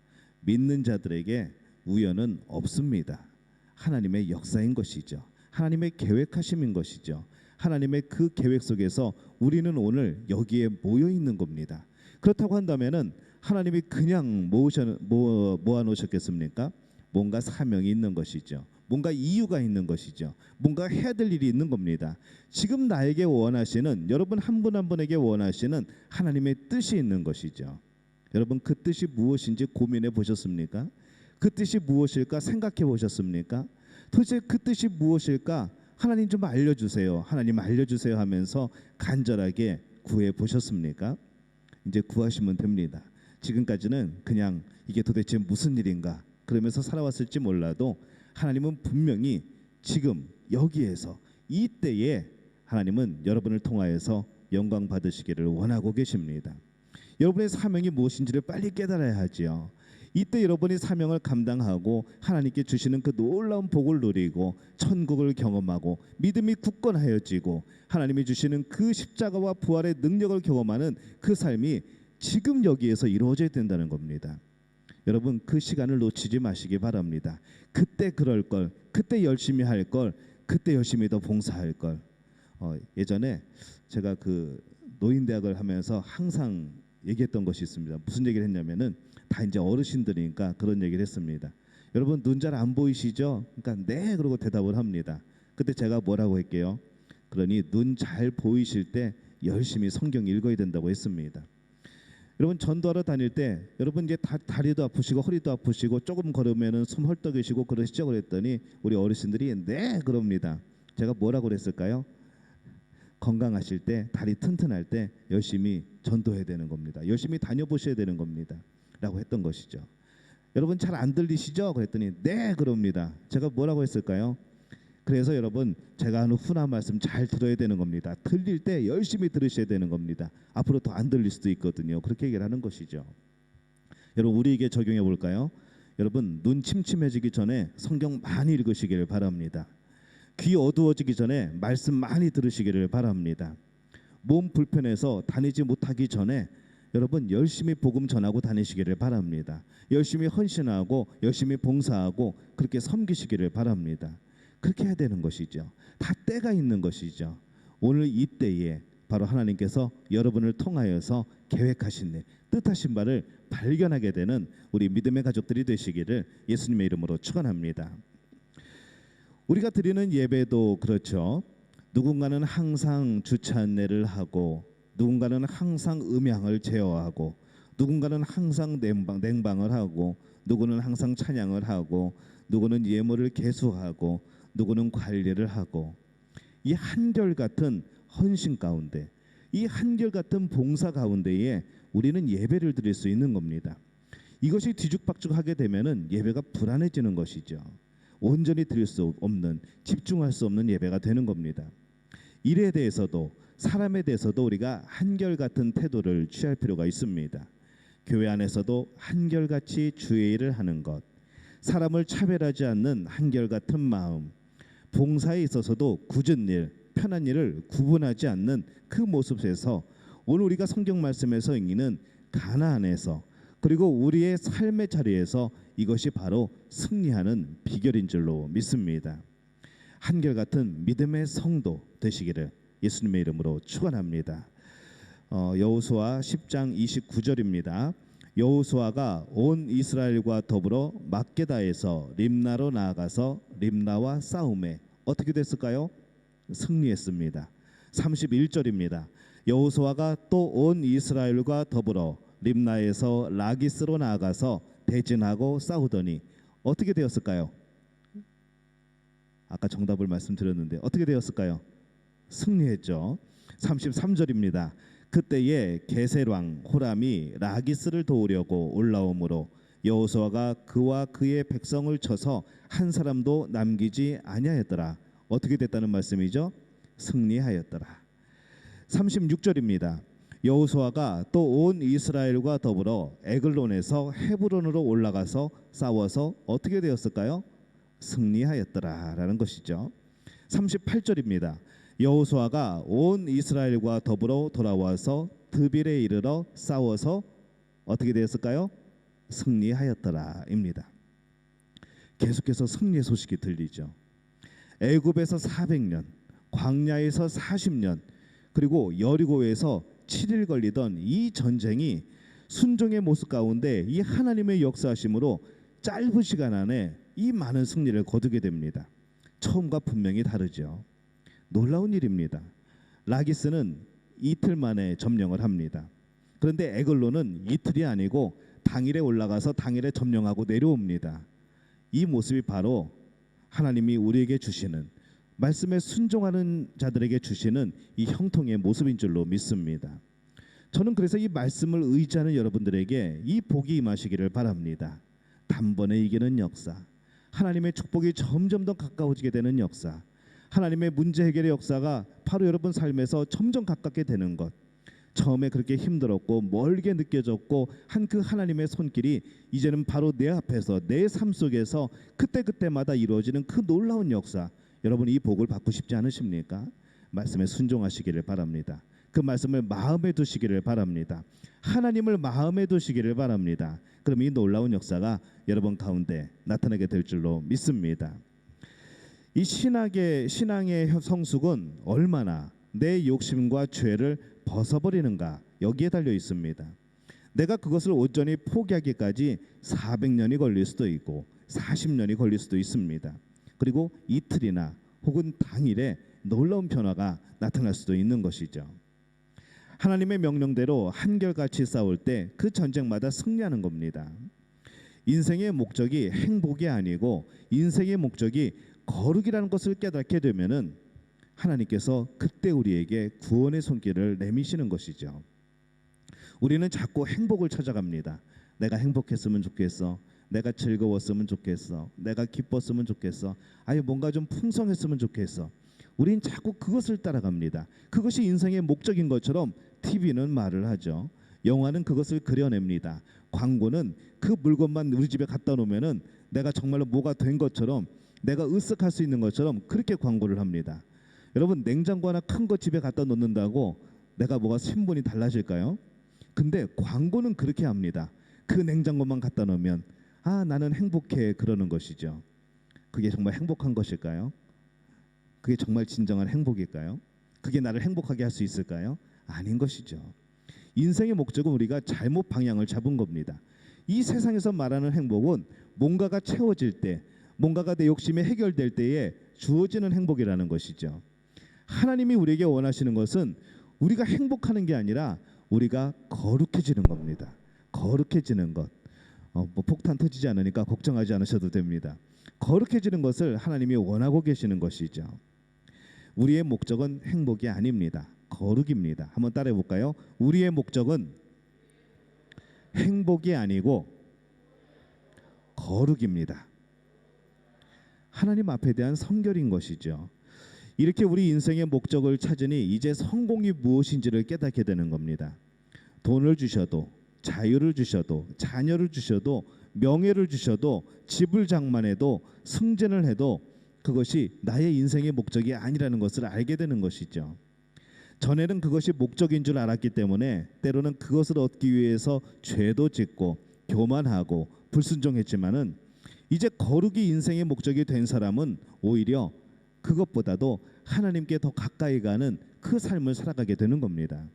믿는 자들에게 우연은 없습니다. 하나님의 역사인 것이죠. 하나님의 계획하심인 것이죠. 하나님의 그 계획 속에서 우리는 오늘 여기에 모여 있는 겁니다. 그렇다고 한다면은 하나님이 그냥 모아 놓으셨겠습니까? 뭔가 사명이 있는 것이죠. 뭔가 이유가 있는 것이죠. 뭔가 해야 될 일이 있는 겁니다. 지금 나에게 원하시는, 여러분 한 분 한 분에게 원하시는 하나님의 뜻이 있는 것이죠. 여러분 그 뜻이 무엇인지 고민해 보셨습니까? 그 뜻이 무엇일까 생각해 보셨습니까? 도대체 그 뜻이 무엇일까? 하나님 좀 알려주세요. 하나님 알려주세요 하면서 간절하게 구해 보셨습니까? 이제 구하시면 됩니다. 지금까지는 그냥 이게 도대체 무슨 일인가 그러면서 살아왔을지 몰라도 하나님은 분명히 지금 여기에서 이때에 하나님은 여러분을 통하여서 영광 받으시기를 원하고 계십니다. 여러분의 사명이 무엇인지를 빨리 깨달아야 하지요. 이때 여러분이 사명을 감당하고 하나님께 주시는 그 놀라운 복을 누리고 천국을 경험하고 믿음이 굳건하여지고 하나님이 주시는 그 십자가와 부활의 능력을 경험하는 그 삶이 지금 여기에서 이루어져야 된다는 겁니다. 여러분 그 시간을 놓치지 마시기 바랍니다. 그때 그럴 걸, 그때 열심히 할 걸, 그때 열심히 더 봉사할 걸. 예전에 제가 그 노인대학을 하면서 항상 얘기했던 것이 있습니다. 무슨 얘기를 했냐면은 다 이제 어르신들이니까 그런 얘기를 했습니다. 여러분 눈 잘 안 보이시죠? 그러니까 네 그러고 대답을 합니다. 그때 제가 뭐라고 할게요? 그러니 눈 잘 보이실 때 열심히 성경 읽어야 된다고 했습니다. 여러분 전도하러 다닐 때 여러분 이제 다리도 아프시고 허리도 아프시고 조금 걸으면은 숨 헐떡이시고 그러시죠? 그랬더니 우리 어르신들이 네 그럽니다. 제가 뭐라고 그랬을까요? 건강하실 때 다리 튼튼할 때 열심히 전도해야 되는 겁니다. 열심히 다녀보셔야 되는 겁니다. 라고 했던 것이죠. 여러분 잘 안 들리시죠? 그랬더니 네 그럽니다. 제가 뭐라고 했을까요? 그래서 여러분 제가 하는 훈한 말씀 잘 들어야 되는 겁니다. 들릴 때 열심히 들으셔야 되는 겁니다. 앞으로 더 안 들릴 수도 있거든요. 그렇게 얘기를 하는 것이죠. 여러분 우리에게 적용해 볼까요? 여러분 눈 침침해지기 전에 성경 많이 읽으시기를 바랍니다. 귀 어두워지기 전에 말씀 많이 들으시기를 바랍니다. 몸 불편해서 다니지 못하기 전에 여러분 열심히 복음 전하고 다니시기를 바랍니다. 열심히 헌신하고 열심히 봉사하고 그렇게 섬기시기를 바랍니다. 그렇게 해야 되는 것이죠. 다 때가 있는 것이죠. 오늘 이 때에 바로 하나님께서 여러분을 통하여서 계획하신 일, 뜻하신 바를 발견하게 되는 우리 믿음의 가족들이 되시기를 예수님의 이름으로 축원합니다. 우리가 드리는 예배도 그렇죠. 누군가는 항상 주차 안내를 하고 누군가는 항상 음향을 제어하고 누군가는 항상 냉방을 하고 누구는 항상 찬양을 하고 누구는 예물을 계수하고 누구는 관리를 하고 이 한결같은 헌신 가운데 이 한결같은 봉사 가운데에 우리는 예배를 드릴 수 있는 겁니다. 이것이 뒤죽박죽하게 되면은 예배가 불안해지는 것이죠. 온전히 드릴 수 없는 집중할 수 없는 예배가 되는 겁니다. 일에 대해서도 사람에 대해서도 우리가 한결같은 태도를 취할 필요가 있습니다. 교회 안에서도 한결같이 주의 일을 하는 것, 사람을 차별하지 않는 한결같은 마음, 봉사에 있어서도 굳은 일, 편한 일을 구분하지 않는 그 모습에서 오늘 우리가 성경 말씀에서 읽는 가나안에서 그리고 우리의 삶의 자리에서 이것이 바로 승리하는 비결인 줄로 믿습니다. 한결같은 믿음의 성도 되시기를 예수님의 이름으로 축원합니다. 여호수아 10장 29절입니다. 여호수아가 온 이스라엘과 더불어 막게다에서 림나로 나아가서 림나와 싸움에 어떻게 됐을까요? 승리했습니다. 31절입니다. 여호수아가 또 온 이스라엘과 더불어 림나에서 라기스로 나아가서 대진하고 싸우더니 어떻게 되었을까요? 아까 정답을 말씀드렸는데 어떻게 되었을까요? 승리했죠. 33절입니다. 그때에 게셀 왕 호람이 라기스를 도우려고 올라오므로 여호수아가 그와 그의 백성을 쳐서 한 사람도 남기지 아니하였더라. 어떻게 됐다는 말씀이죠? 승리하였더라. 36절입니다. 여호수아가 또 온 이스라엘과 더불어 에글론에서 헤브론으로 올라가서 싸워서 어떻게 되었을까요? 승리하였더라라는 것이죠. 38절입니다. 여호수아가 온 이스라엘과 더불어 돌아와서 드빌에 이르러 싸워서 어떻게 되었을까요? 승리하였더라입니다. 계속해서 승리의 소식이 들리죠. 애굽에서 400년, 광야에서 40년, 그리고 여리고에서 7일 걸리던 이 전쟁이 순종의 모습 가운데 이 하나님의 역사하심으로 짧은 시간 안에 이 많은 승리를 거두게 됩니다. 처음과 분명히 다르죠. 놀라운 일입니다. 라기스는 이틀 만에 점령을 합니다. 그런데 에글론은 이틀이 아니고 당일에 올라가서 당일에 점령하고 내려옵니다. 이 모습이 바로 하나님이 우리에게 주시는 말씀에 순종하는 자들에게 주시는 이 형통의 모습인 줄로 믿습니다. 저는 그래서 이 말씀을 의지하는 여러분들에게 이 복이 임하시기를 바랍니다. 단번에 이기는 역사, 하나님의 축복이 점점 더 가까워지게 되는 역사, 하나님의 문제 해결의 역사가 바로 여러분 삶에서 점점 가깝게 되는 것, 처음에 그렇게 힘들었고 멀게 느껴졌고 한 그 하나님의 손길이 이제는 바로 내 앞에서 내 삶 속에서 그때그때마다 이루어지는 그 놀라운 역사, 여러분 이 복을 받고 싶지 않으십니까? 말씀에 순종하시기를 바랍니다. 그 말씀을 마음에 두시기를 바랍니다. 하나님을 마음에 두시기를 바랍니다. 그럼 이 놀라운 역사가 여러분 가운데 나타나게 될 줄로 믿습니다. 이 신앙의 성숙은 얼마나 내 욕심과 죄를 벗어버리는가 여기에 달려 있습니다. 내가 그것을 온전히 포기하기까지 400년이 걸릴 수도 있고 40년이 걸릴 수도 있습니다. 그리고 이틀이나 혹은 당일에 놀라운 변화가 나타날 수도 있는 것이죠. 하나님의 명령대로 한결같이 싸울 때 그 전쟁마다 승리하는 겁니다. 인생의 목적이 행복이 아니고 인생의 목적이 거룩이라는 것을 깨닫게 되면은 하나님께서 그때 우리에게 구원의 손길을 내미시는 것이죠. 우리는 자꾸 행복을 찾아갑니다. 내가 행복했으면 좋겠어. 내가 즐거웠으면 좋겠어. 내가 기뻤으면 좋겠어. 아니 뭔가 좀 풍성했으면 좋겠어. 우린 자꾸 그것을 따라갑니다. 그것이 인생의 목적인 것처럼 TV는 말을 하죠. 영화는 그것을 그려냅니다. 광고는 그 물건만 우리 집에 갖다 놓으면은 내가 정말로 뭐가 된 것처럼 내가 으쓱할 수 있는 것처럼 그렇게 광고를 합니다. 여러분 냉장고 하나 큰 거 집에 갖다 놓는다고 내가 뭐가 신분이 달라질까요? 근데 광고는 그렇게 합니다. 그 냉장고만 갖다 놓으면 아 나는 행복해 그러는 것이죠. 그게 정말 행복한 것일까요? 그게 정말 진정한 행복일까요? 그게 나를 행복하게 할 수 있을까요? 아닌 것이죠. 인생의 목적은 우리가 잘못 방향을 잡은 겁니다. 이 세상에서 말하는 행복은 뭔가가 채워질 때, 뭔가가 내 욕심이 해결될 때에 주어지는 행복이라는 것이죠. 하나님이 우리에게 원하시는 것은 우리가 행복하는 게 아니라 우리가 거룩해지는 겁니다. 거룩해지는 것. 뭐 폭탄 터지지 않으니까 걱정하지 않으셔도 됩니다. 거룩해지는 것을 하나님이 원하고 계시는 것이죠. 우리의 목적은 행복이 아닙니다. 거룩입니다. 한번 따라해 볼까요? 우리의 목적은 행복이 아니고 거룩입니다. 하나님 앞에 대한 성결인 것이죠. 이렇게 우리 인생의 목적을 찾으니 이제 성공이 무엇인지를 깨닫게 되는 겁니다. 돈을 주셔도 자유를 주셔도 자녀를 주셔도 명예를 주셔도 집을 장만해도 승진을 해도 그것이 나의 인생의 목적이 아니라는 것을 알게 되는 것이죠. 전에는 그것이 목적인 줄 알았기 때문에 때로는 그것을 얻기 위해서 죄도 짓고 교만하고 불순종했지만은 이제 거룩이 인생의 목적이 된 사람은 오히려 그것보다도 하나님께 더 가까이 가는 그 삶을 살아가게 되는 겁니다.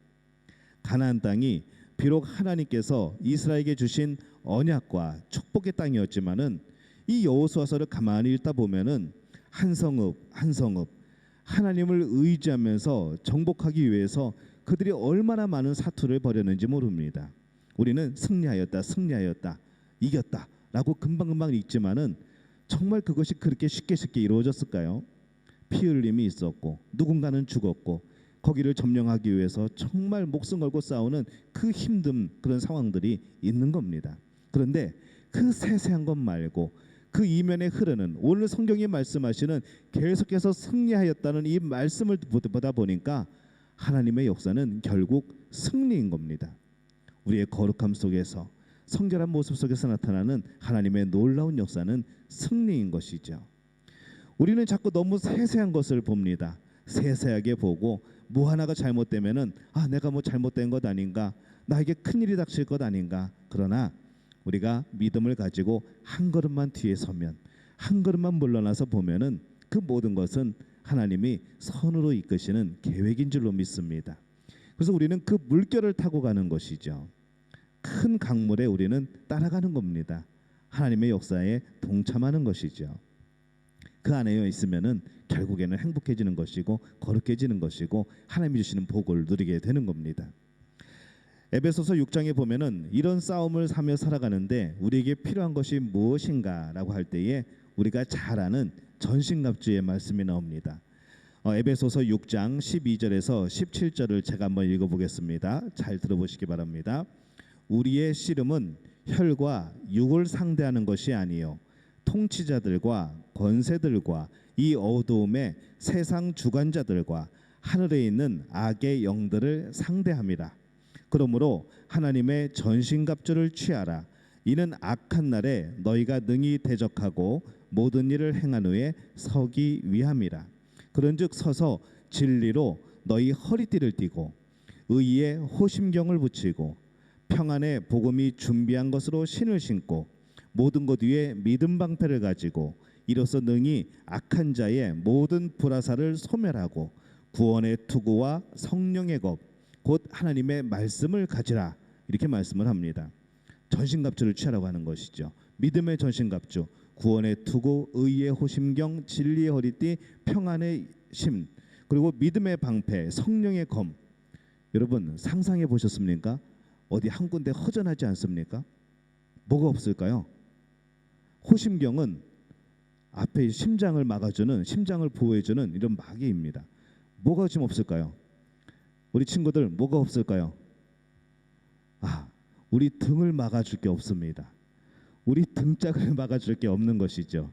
가나안 땅이 비록 하나님께서 이스라엘에게 주신 언약과 축복의 땅이었지만은 이 여호수아서를 가만히 읽다 보면은 한 성읍 한 성읍 하나님을 의지하면서 정복하기 위해서 그들이 얼마나 많은 사투를 벌였는지 모릅니다. 우리는 승리하였다, 이겼다라고 금방금방 읽지만은 정말 그것이 그렇게 쉽게 이루어졌을까요? 피 흘림이 있었고 누군가는 죽었고 거기를 점령하기 위해서 정말 목숨 걸고 싸우는 그 힘든 그런 상황들이 있는 겁니다. 그런데 그 세세한 것 말고 그 이면에 흐르는 오늘 성경이 말씀하시는 계속해서 승리하였다는 이 말씀을 보다 보니까 하나님의 역사는 결국 승리인 겁니다. 우리의 거룩함 속에서 성결한 모습 속에서 나타나는 하나님의 놀라운 역사는 승리인 것이죠. 우리는 자꾸 너무 세세한 것을 봅니다. 세세하게 보고 뭐 하나가 잘못되면은 내가 뭐 잘못된 것 아닌가, 나에게 큰일이 닥칠 것 아닌가. 그러나 우리가 믿음을 가지고 한 걸음만 뒤에 서면, 한 걸음만 물러나서 보면은 그 모든 것은 하나님이 선으로 이끄시는 계획인 줄로 믿습니다. 그래서 우리는 그 물결을 타고 가는 것이죠. 큰 강물에 우리는 따라가는 겁니다. 하나님의 역사에 동참하는 것이죠. 그 안에 있으면은 결국에는 행복해지는 것이고 거룩해지는 것이고 하나님이 주시는 복을 누리게 되는 겁니다. 에베소서 6장에 보면은 이런 싸움을 하며 살아가는데 우리에게 필요한 것이 무엇인가라고 할 때에 우리가 잘 아는 전신갑주의 말씀이 나옵니다. 에베소서 6장 12절에서 17절을 제가 한번 읽어보겠습니다. 잘 들어보시기 바랍니다. 우리의 씨름은 혈과 육을 상대하는 것이 아니요 통치자들과 권세들과 이 어두움의 세상 주관자들과 하늘에 있는 악의 영들을 상대함이라. 그러므로 하나님의 전신갑주를 취하라. 이는 악한 날에 너희가 능히 대적하고 모든 일을 행한 후에 서기 위함이라. 그런즉 서서 진리로 너희 허리띠를 띠고 의의 호심경을 붙이고 평안의 복음이 준비한 것으로 신을 신고 모든 것 위에 믿음 방패를 가지고 이로써 능히 악한 자의 모든 불화살을 소멸하고 구원의 투구와 성령의 겁 곧 하나님의 말씀을 가지라. 이렇게 말씀을 합니다. 전신갑주를 취하라고 하는 것이죠. 믿음의 전신갑주, 구원의 투구, 의의 호심경, 진리의 허리띠, 평안의 심, 그리고 믿음의 방패, 성령의 검. 여러분 상상해 보셨습니까? 어디 한 군데 허전하지 않습니까? 뭐가 없을까요? 호심경은 앞에 심장을 막아주는, 심장을 보호해주는 이런 마개입니다. 뭐가 지금 없을까요? 우리 친구들 뭐가 없을까요? 우리 등을 막아줄 게 없습니다. 우리 등짝을 막아줄 게 없는 것이죠.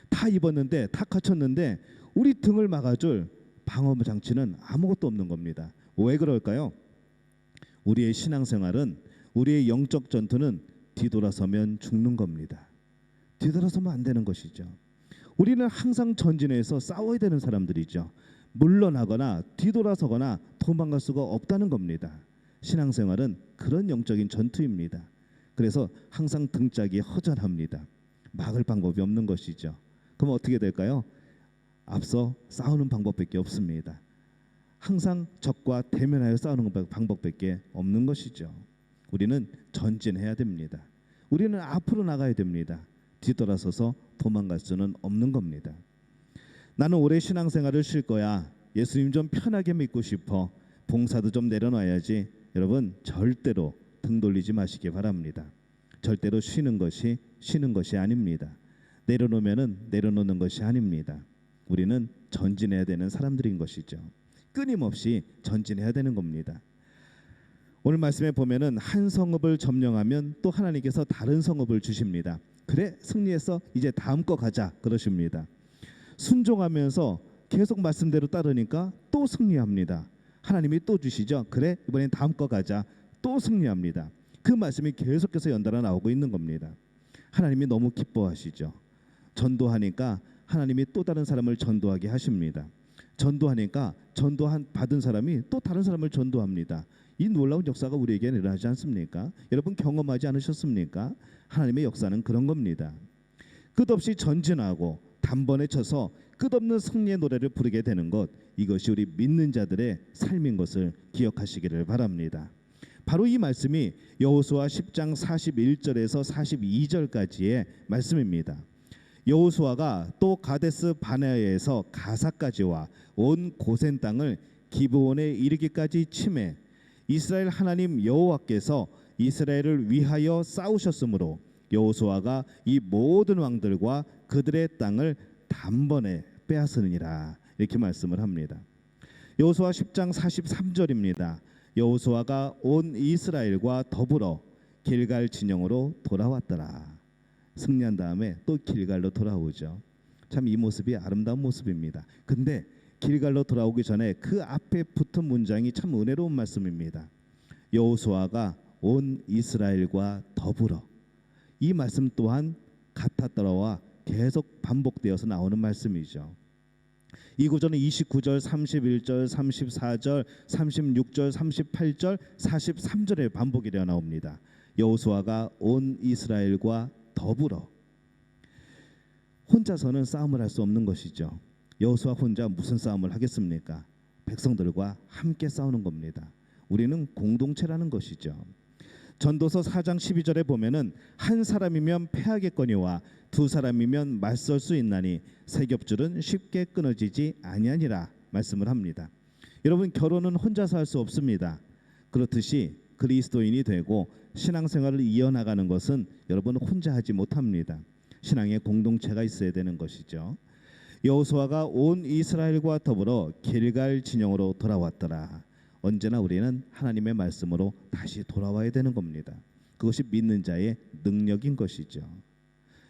다 입었는데, 다 갖췄는데 우리 등을 막아줄 방어 장치는 아무것도 없는 겁니다. 왜 그럴까요? 우리의 신앙생활은, 우리의 영적 전투는 뒤돌아서면 죽는 겁니다. 뒤돌아서면 안 되는 것이죠. 우리는 항상 전진해서 싸워야 되는 사람들이죠. 물러나거나 뒤돌아서거나 도망갈 수가 없다는 겁니다. 신앙생활은 그런 영적인 전투입니다. 그래서 항상 등짝이 허전합니다. 막을 방법이 없는 것이죠. 그럼 어떻게 될까요? 앞서 싸우는 방법밖에 없습니다. 항상 적과 대면하여 싸우는 방법밖에 없는 것이죠. 우리는 전진해야 됩니다. 우리는 앞으로 나가야 됩니다. 뒤돌아서서 도망갈 수는 없는 겁니다. 나는 올해 신앙생활을 쉴 거야. 예수님 좀 편하게 믿고 싶어. 봉사도 좀 내려놔야지. 여러분 절대로 등 돌리지 마시기 바랍니다. 절대로 쉬는 것이 아닙니다. 내려놓으면은 내려놓는 것이 아닙니다. 우리는 전진해야 되는 사람들인 것이죠. 끊임없이 전진해야 되는 겁니다. 오늘 말씀에 보면은 한 성읍을 점령하면 또 하나님께서 다른 성읍을 주십니다. 그래 승리했어, 이제 다음 거 가자 그러십니다. 순종하면서 계속 말씀대로 따르니까 또 승리합니다. 하나님이 또 주시죠. 그래 이번엔 다음 거 가자. 또 승리합니다. 그 말씀이 계속해서 연달아 나오고 있는 겁니다. 하나님이 너무 기뻐하시죠. 전도하니까 하나님이 또 다른 사람을 전도하게 하십니다. 전도하니까 받은 사람이 또 다른 사람을 전도합니다. 이 놀라운 역사가 우리에게 일어나지 않습니까? 여러분 경험하지 않으셨습니까? 하나님의 역사는 그런 겁니다. 끝없이 전진하고 단번에 쳐서 끝없는 승리의 노래를 부르게 되는 것, 이것이 우리 믿는 자들의 삶인 것을 기억하시기를 바랍니다. 바로 이 말씀이 여호수아 10장 41절에서 42절까지의 말씀입니다. 여호수아가 또 가데스 바네아에서 가사까지와 온 고센 땅을 기브온에 이르기까지 침해 이스라엘 하나님 여호와께서 이스라엘을 위하여 싸우셨으므로 여호수아가 이 모든 왕들과 그들의 땅을 단번에 빼앗으니라 이렇게 말씀을 합니다. 여호수아 10장 43절입니다. 여호수아가 온 이스라엘과 더불어 길갈 진영으로 돌아왔더라. 승리한 다음에 또 길갈로 돌아오죠. 참 이 모습이 아름다운 모습입니다. 근데 길갈로 돌아오기 전에 그 앞에 붙은 문장이 참 은혜로운 말씀입니다. 여호수아가 온 이스라엘과 더불어, 이 말씀 또한 같았더라와 계속 반복되어서 나오는 말씀이죠. 이 구절은 29절, 31절, 34절, 36절, 38절, 43절에 반복이 되어 나옵니다. 여호수아가 온 이스라엘과 더불어. 혼자서는 싸움을 할 수 없는 것이죠. 여호수아 혼자 무슨 싸움을 하겠습니까? 백성들과 함께 싸우는 겁니다. 우리는 공동체라는 것이죠. 전도서 4장 12절에 보면은 한 사람이면 패하겠거니와 두 사람이면 맞설 수 있나니 세 겹줄은 쉽게 끊어지지 아니하니라 말씀을 합니다. 여러분, 결혼은 혼자서 할 수 없습니다. 그렇듯이 그리스도인이 되고 신앙생활을 이어나가는 것은 여러분 혼자 하지 못합니다. 신앙의 공동체가 있어야 되는 것이죠. 여호수아가 온 이스라엘과 더불어 길갈 진영으로 돌아왔더라. 언제나 우리는 하나님의 말씀으로 다시 돌아와야 되는 겁니다. 그것이 믿는 자의 능력인 것이죠.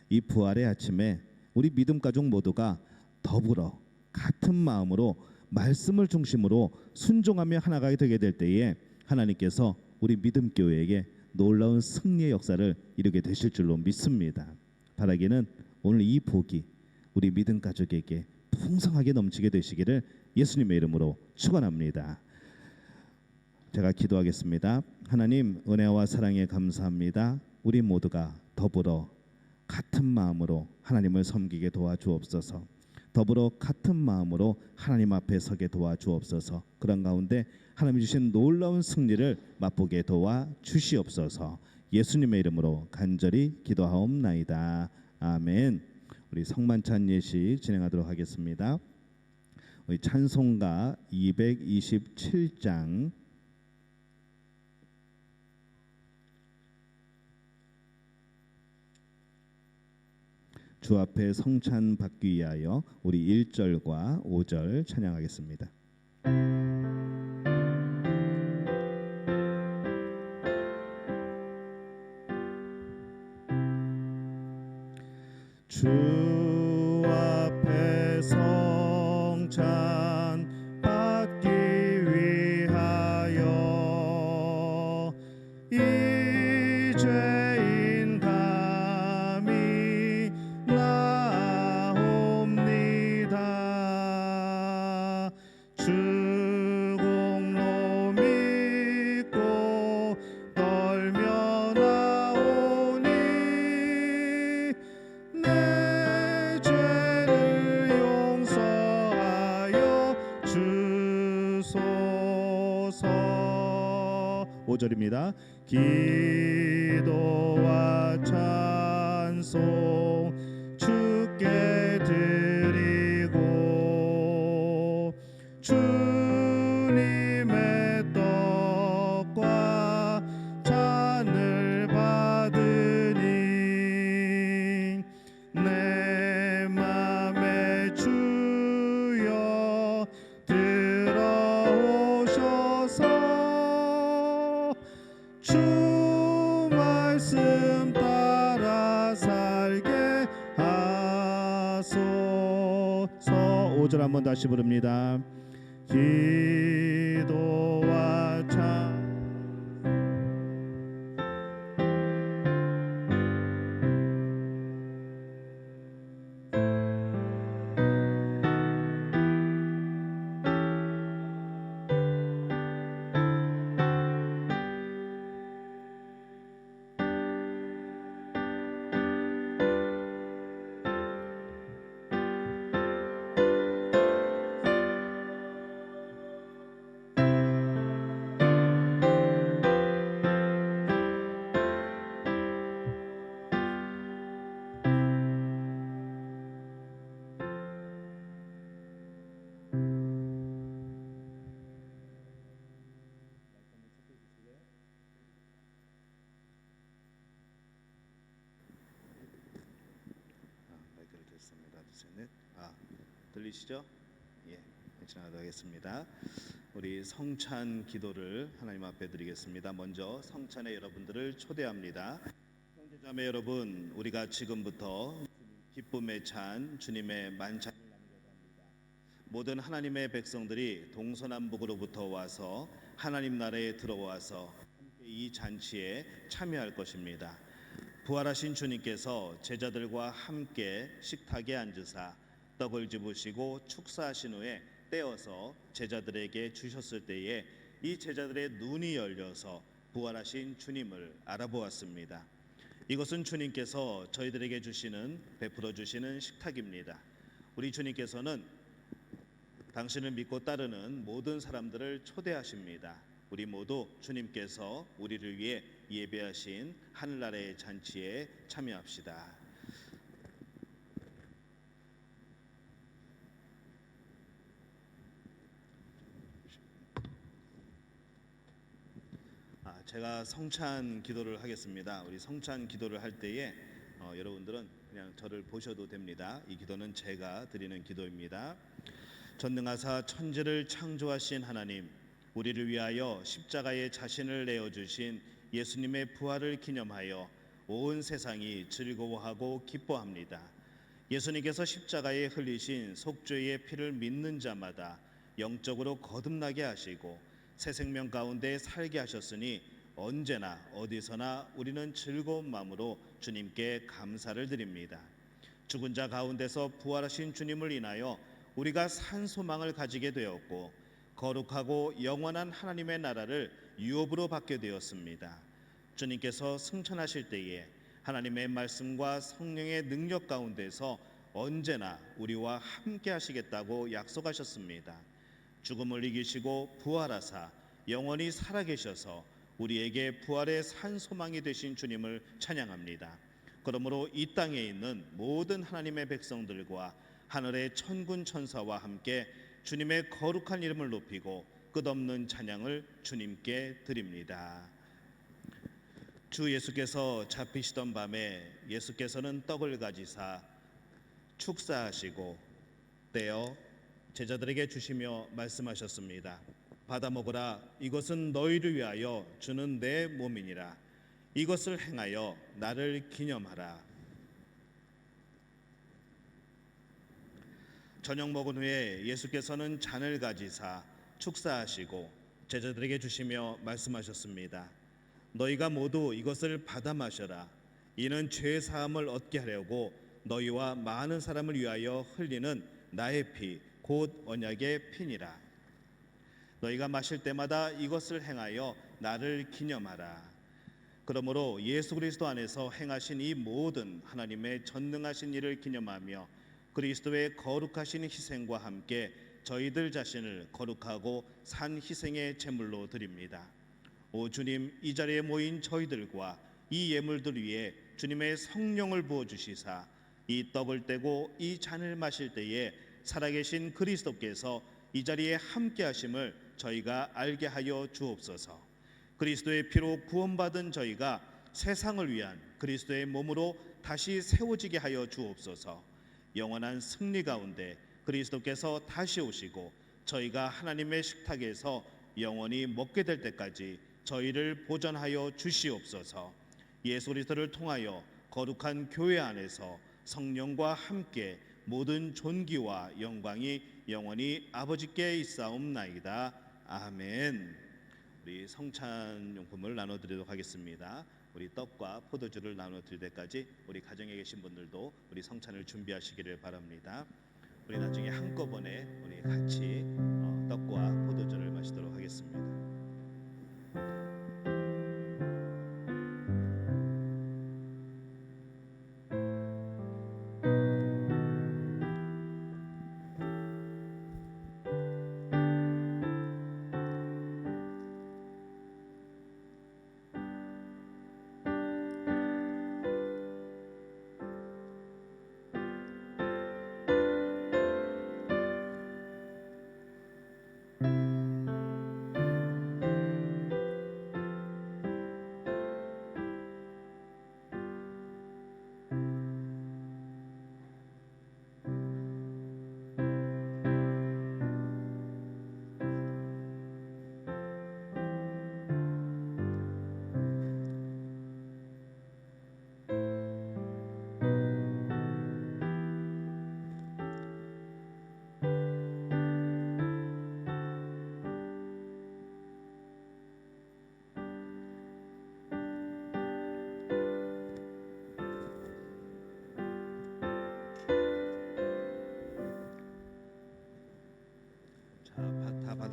이 부활의 아침에 우리 믿음 가족 모두가 더불어 같은 마음으로 말씀을 중심으로 순종하며 하나가 되게 될 때에 하나님께서 우리 믿음 교회에게 놀라운 승리의 역사를 이루게 되실 줄로 믿습니다. 바라기는 오늘 이 복이 우리 믿음 가족에게 풍성하게 넘치게 되시기를 예수님의 이름으로 축원합니다. 제가 기도하겠습니다. 하나님, 은혜와 사랑에 감사합니다. 우리 모두가 더불어 같은 마음으로 하나님을 섬기게 도와주옵소서. 더불어 같은 마음으로 하나님 앞에 서게 도와주옵소서. 그런 가운데 하나님 주신 놀라운 승리를 맛보게 도와주시옵소서. 예수님의 이름으로 간절히 기도하옵나이다. 아멘. 우리 성만찬 예식 진행하도록 하겠습니다. 우리 찬송가 227장 주 앞에 성찬 받기 위하여 우리 1절과 5절 찬양하겠습니다. 주 앞에 성찬 받기 위하여 이 죄인 감히 나옵니다. 주 공로 믿고 떨며 나오니 내 죄를 용서하여 주소서. 5절입니다. 기도와 찬송 주께 드리고 주님의 떡과 잔을 받으니 내 맘에 주여 들어오셔서 주 말씀 따라 살게 하소서. 5절 한번 다시 부릅니다. 기도와 찬 셋, 넷. 들리시죠? 예, 지나가도록 하겠습니다. 우리 성찬 기도를 하나님 앞에 드리겠습니다. 먼저 성찬에 여러분들을 초대합니다. 형제자매 여러분, 우리가 지금부터 기쁨의 찬 주님의 만찬을 나누려고 합니다. 모든 하나님의 백성들이 동서남북으로부터 와서 하나님 나라에 들어와서 함께 이 잔치에 참여할 것입니다. 부활하신 주님께서 제자들과 함께 식탁에 앉으사 떡을 집으시고 축사하신 후에 떼어서 제자들에게 주셨을 때에 이 제자들의 눈이 열려서 부활하신 주님을 알아보았습니다. 이것은 주님께서 저희들에게 베풀어 주시는 식탁입니다. 우리 주님께서는 당신을 믿고 따르는 모든 사람들을 초대하십니다. 우리 모두 주님께서 우리를 위해 예배하신 하늘나라의 잔치에 참여합시다. 제가 성찬 기도를 하겠습니다. 우리 성찬 기도를 할 때에 여러분들은 그냥 저를 보셔도 됩니다. 이 기도는 제가 드리는 기도입니다. 전능하사 천지를 창조하신 하나님, 우리를 위하여 십자가에 자신을 내어주신 예수님의 부활을 기념하여 온 세상이 즐거워하고 기뻐합니다. 예수님께서 십자가에 흘리신 속죄의 피를 믿는 자마다 영적으로 거듭나게 하시고 새 생명 가운데 살게 하셨으니 언제나 어디서나 우리는 즐거운 마음으로 주님께 감사를 드립니다. 죽은 자 가운데서 부활하신 주님을 인하여 우리가 산 소망을 가지게 되었고 거룩하고 영원한 하나님의 나라를 유업으로 받게 되었습니다. 주님께서 승천하실 때에 하나님의 말씀과 성령의 능력 가운데서 언제나 우리와 함께 하시겠다고 약속하셨습니다. 죽음을 이기시고 부활하사 영원히 살아계셔서 우리에게 부활의 산 소망이 되신 주님을 찬양합니다. 그러므로 이 땅에 있는 모든 하나님의 백성들과 하늘의 천군 천사와 함께 주님의 거룩한 이름을 높이고 끝없는 찬양을 주님께 드립니다. 주 예수께서 잡히시던 밤에 예수께서는 떡을 가지사 축사하시고 떼어 제자들에게 주시며 말씀하셨습니다. 받아 먹으라. 이것은 너희를 위하여 주는 내 몸이니라. 이것을 행하여 나를 기념하라. 저녁 먹은 후에 예수께서는 잔을 가지사 축사하시고 제자들에게 주시며 말씀하셨습니다. 너희가 모두 이것을 받아 마셔라. 이는 죄 사함을 얻게 하려고 너희와 많은 사람을 위하여 흘리는 나의 피 곧 언약의 피니라. 너희가 마실 때마다 이것을 행하여 나를 기념하라. 그러므로 예수 그리스도 안에서 행하신 이 모든 하나님의 전능하신 일을 기념하며 그리스도의 거룩하신 희생과 함께 저희들 자신을 거룩하고 산 희생의 제물로 드립니다. 오 주님, 이 자리에 모인 저희들과 이 예물들 위에 주님의 성령을 부어주시사 이 떡을 떼고 이 잔을 마실 때에 살아계신 그리스도께서 이 자리에 함께 하심을 저희가 알게 하여 주옵소서. 그리스도의 피로 구원받은 저희가 세상을 위한 그리스도의 몸으로 다시 세워지게 하여 주옵소서. 영원한 승리 가운데 그리스도께서 다시 오시고 저희가 하나님의 식탁에서 영원히 먹게 될 때까지 저희를 보전하여 주시옵소서. 예수 그리스도를 통하여 거룩한 교회 안에서 성령과 함께 모든 존귀와 영광이 영원히 아버지께 있사옵나이다. 아멘. 우리 성찬 용품을 나눠드리도록 하겠습니다. 우리 떡과 포도주를 나눠드릴 때까지 우리 가정에 계신 분들도 우리 성찬을 준비하시기를 바랍니다. 우리 나중에 한꺼번에 우리 같이 떡과 포도주를 마시도록 하겠습니다.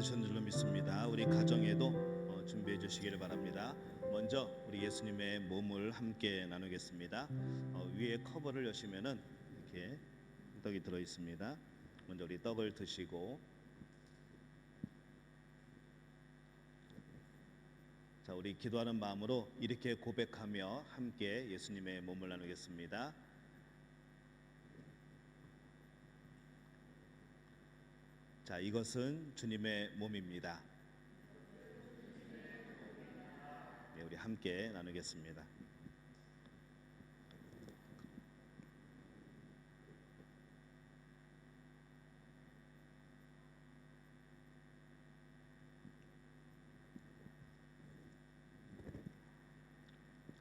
받으신 줄로 믿습니다. 우리 가정에도 준비해 주시기를 바랍니다. 먼저 우리 예수님의 몸을 함께 나누겠습니다. 위에 커버를 여시면은 이렇게 떡이 들어 있습니다. 먼저 우리 떡을 드시고, 자, 우리 기도하는 마음으로 이렇게 고백하며 함께 예수님의 몸을 나누겠습니다. 자, 이것은 주님의 몸입니다. 네, 우리 함께 나누겠습니다.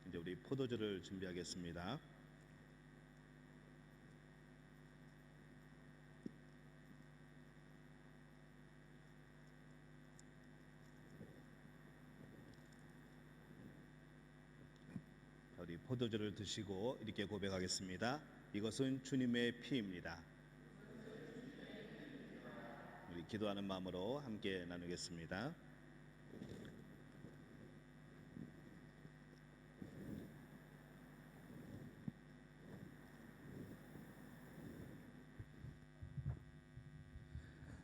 이제 우리 포도주를 준비하겠습니다. 우리 포도주를 드시고 이렇게 고백하겠습니다. 이것은 주님의 피입니다. 우리 기도하는 마음으로 함께 나누겠습니다.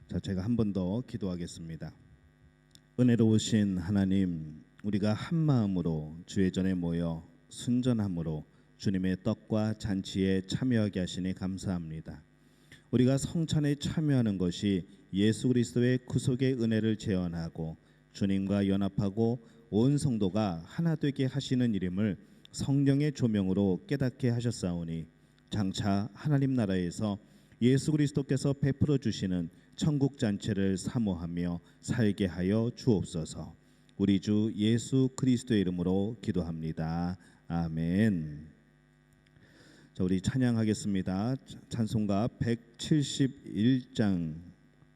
자, 제가 한 번 더 기도하겠습니다. 은혜로우신 하나님, 우리가 한 마음으로 주의 전에 모여 순전함으로 주님의 떡과 잔치에 참여하게 하시니 감사합니다. 우리가 성찬에 참여하는 것이 예수 그리스도의 구속의 은혜를 재현하고 주님과 연합하고 온 성도가 하나 되게 하시는 일임을 성령의 조명으로 깨닫게 하셨사오니, 장차 하나님 나라에서 예수 그리스도께서 베풀어 주시는 천국 잔치를 사모하며 살게 하여 주옵소서. 우리 주 예수 그리스도의 이름으로 기도합니다. 아멘. 자, 우리 찬양하겠습니다. 찬송가 171장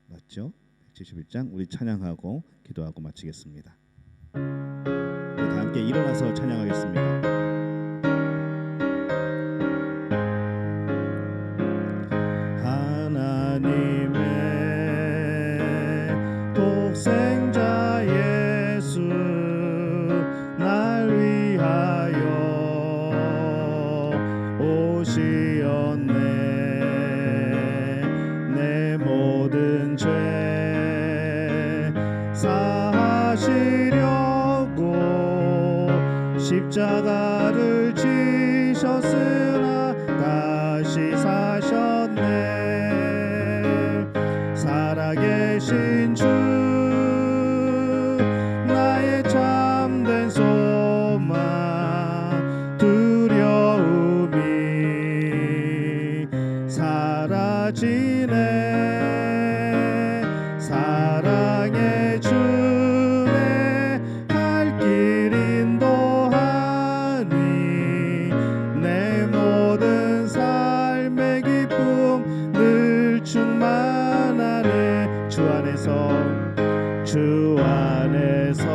맞죠? 171장 우리 찬양하고 기도하고 마치겠습니다. 우리 다 함께 일어나서 찬양하겠습니다. 하나님의 독생자 예수 날 위하여 오시었네. 내 모든 죄 사하시려고 십자가를 지셨으나 다시 사셨네. 살아계신 주 나의 참된 소망, 두려움이 사라지네. 사랑의 주네 갈 길 인도하니 내 모든 삶의 기쁨 늘 충만하네. 주 안에서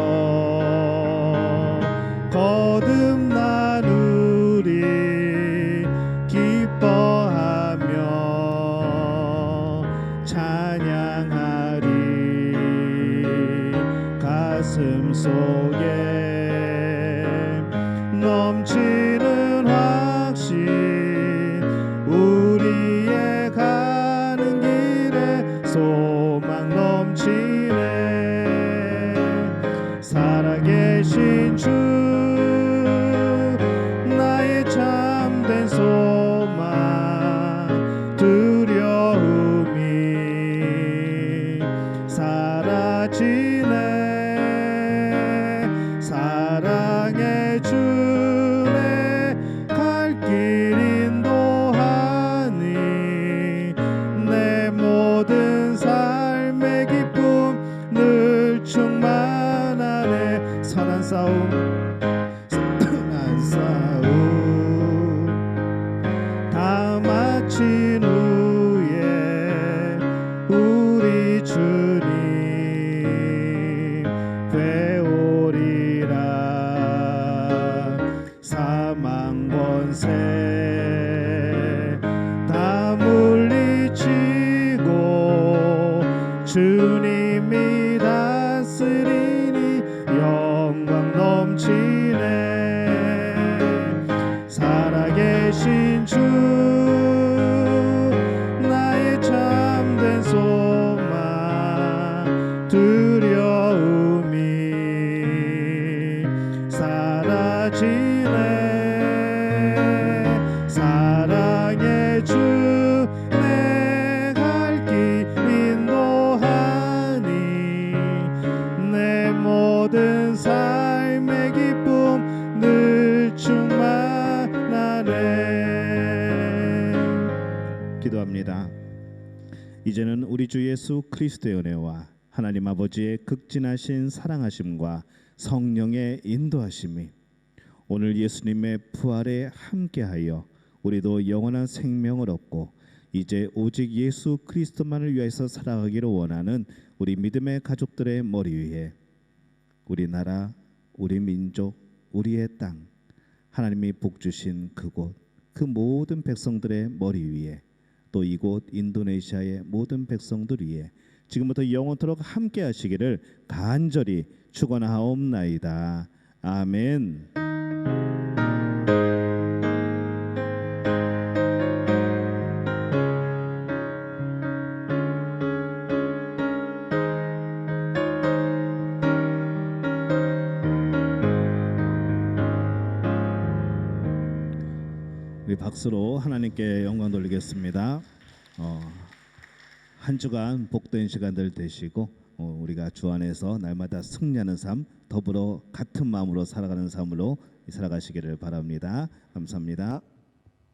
거듭난 우리 기뻐하며 찬양하리. 가슴 속에 넘치는 확신, 우리의 가는 길에 소망 넘치네. 살아계신 주 나의 참된 소망, 두려움이 사라지네. 사랑의 주네 갈 길 인도하니 내 모든 삶의 기쁨 늘 충만하네. 선한 싸움 다 마친 후에 우리 주님 하나님이 다스리니 영광 넘치네. 살아계신 주 나의 참된 소망, 두려움이 사라지네. 사랑의 주 내 갈 길 인도하니 내 모든 삶의 기쁨 늘 충만하네. 기도합니다. 이제는 우리 주 예수 그리스도의 은혜와 하나님 아버지의 극진하신 사랑하심과 성령의 인도하심이 오늘 예수님의 부활에 함께하여 우리도 영원한 생명을 얻고 이제 오직 예수 그리스도만을 위해서 살아가기를 원하는 우리 믿음의 가족들의 머리 위에 우리 나라, 우리 민족, 우리의 땅, 하나님이 복 주신 그곳, 그 모든 백성들의 머리 위에 또 이곳 인도네시아의 모든 백성들 위에 지금부터 영원토록 함께 하시기를 간절히 축원하옵나이다. 아멘. 우리 박수로 하나님께 영광 돌리겠습니다. 한 주간 복된 시간들 되시고 우리가 주 안에서 날마다 승리하는 삶, 더불어 같은 마음으로 살아가는 삶으로 살아가시기를 바랍니다. 감사합니다.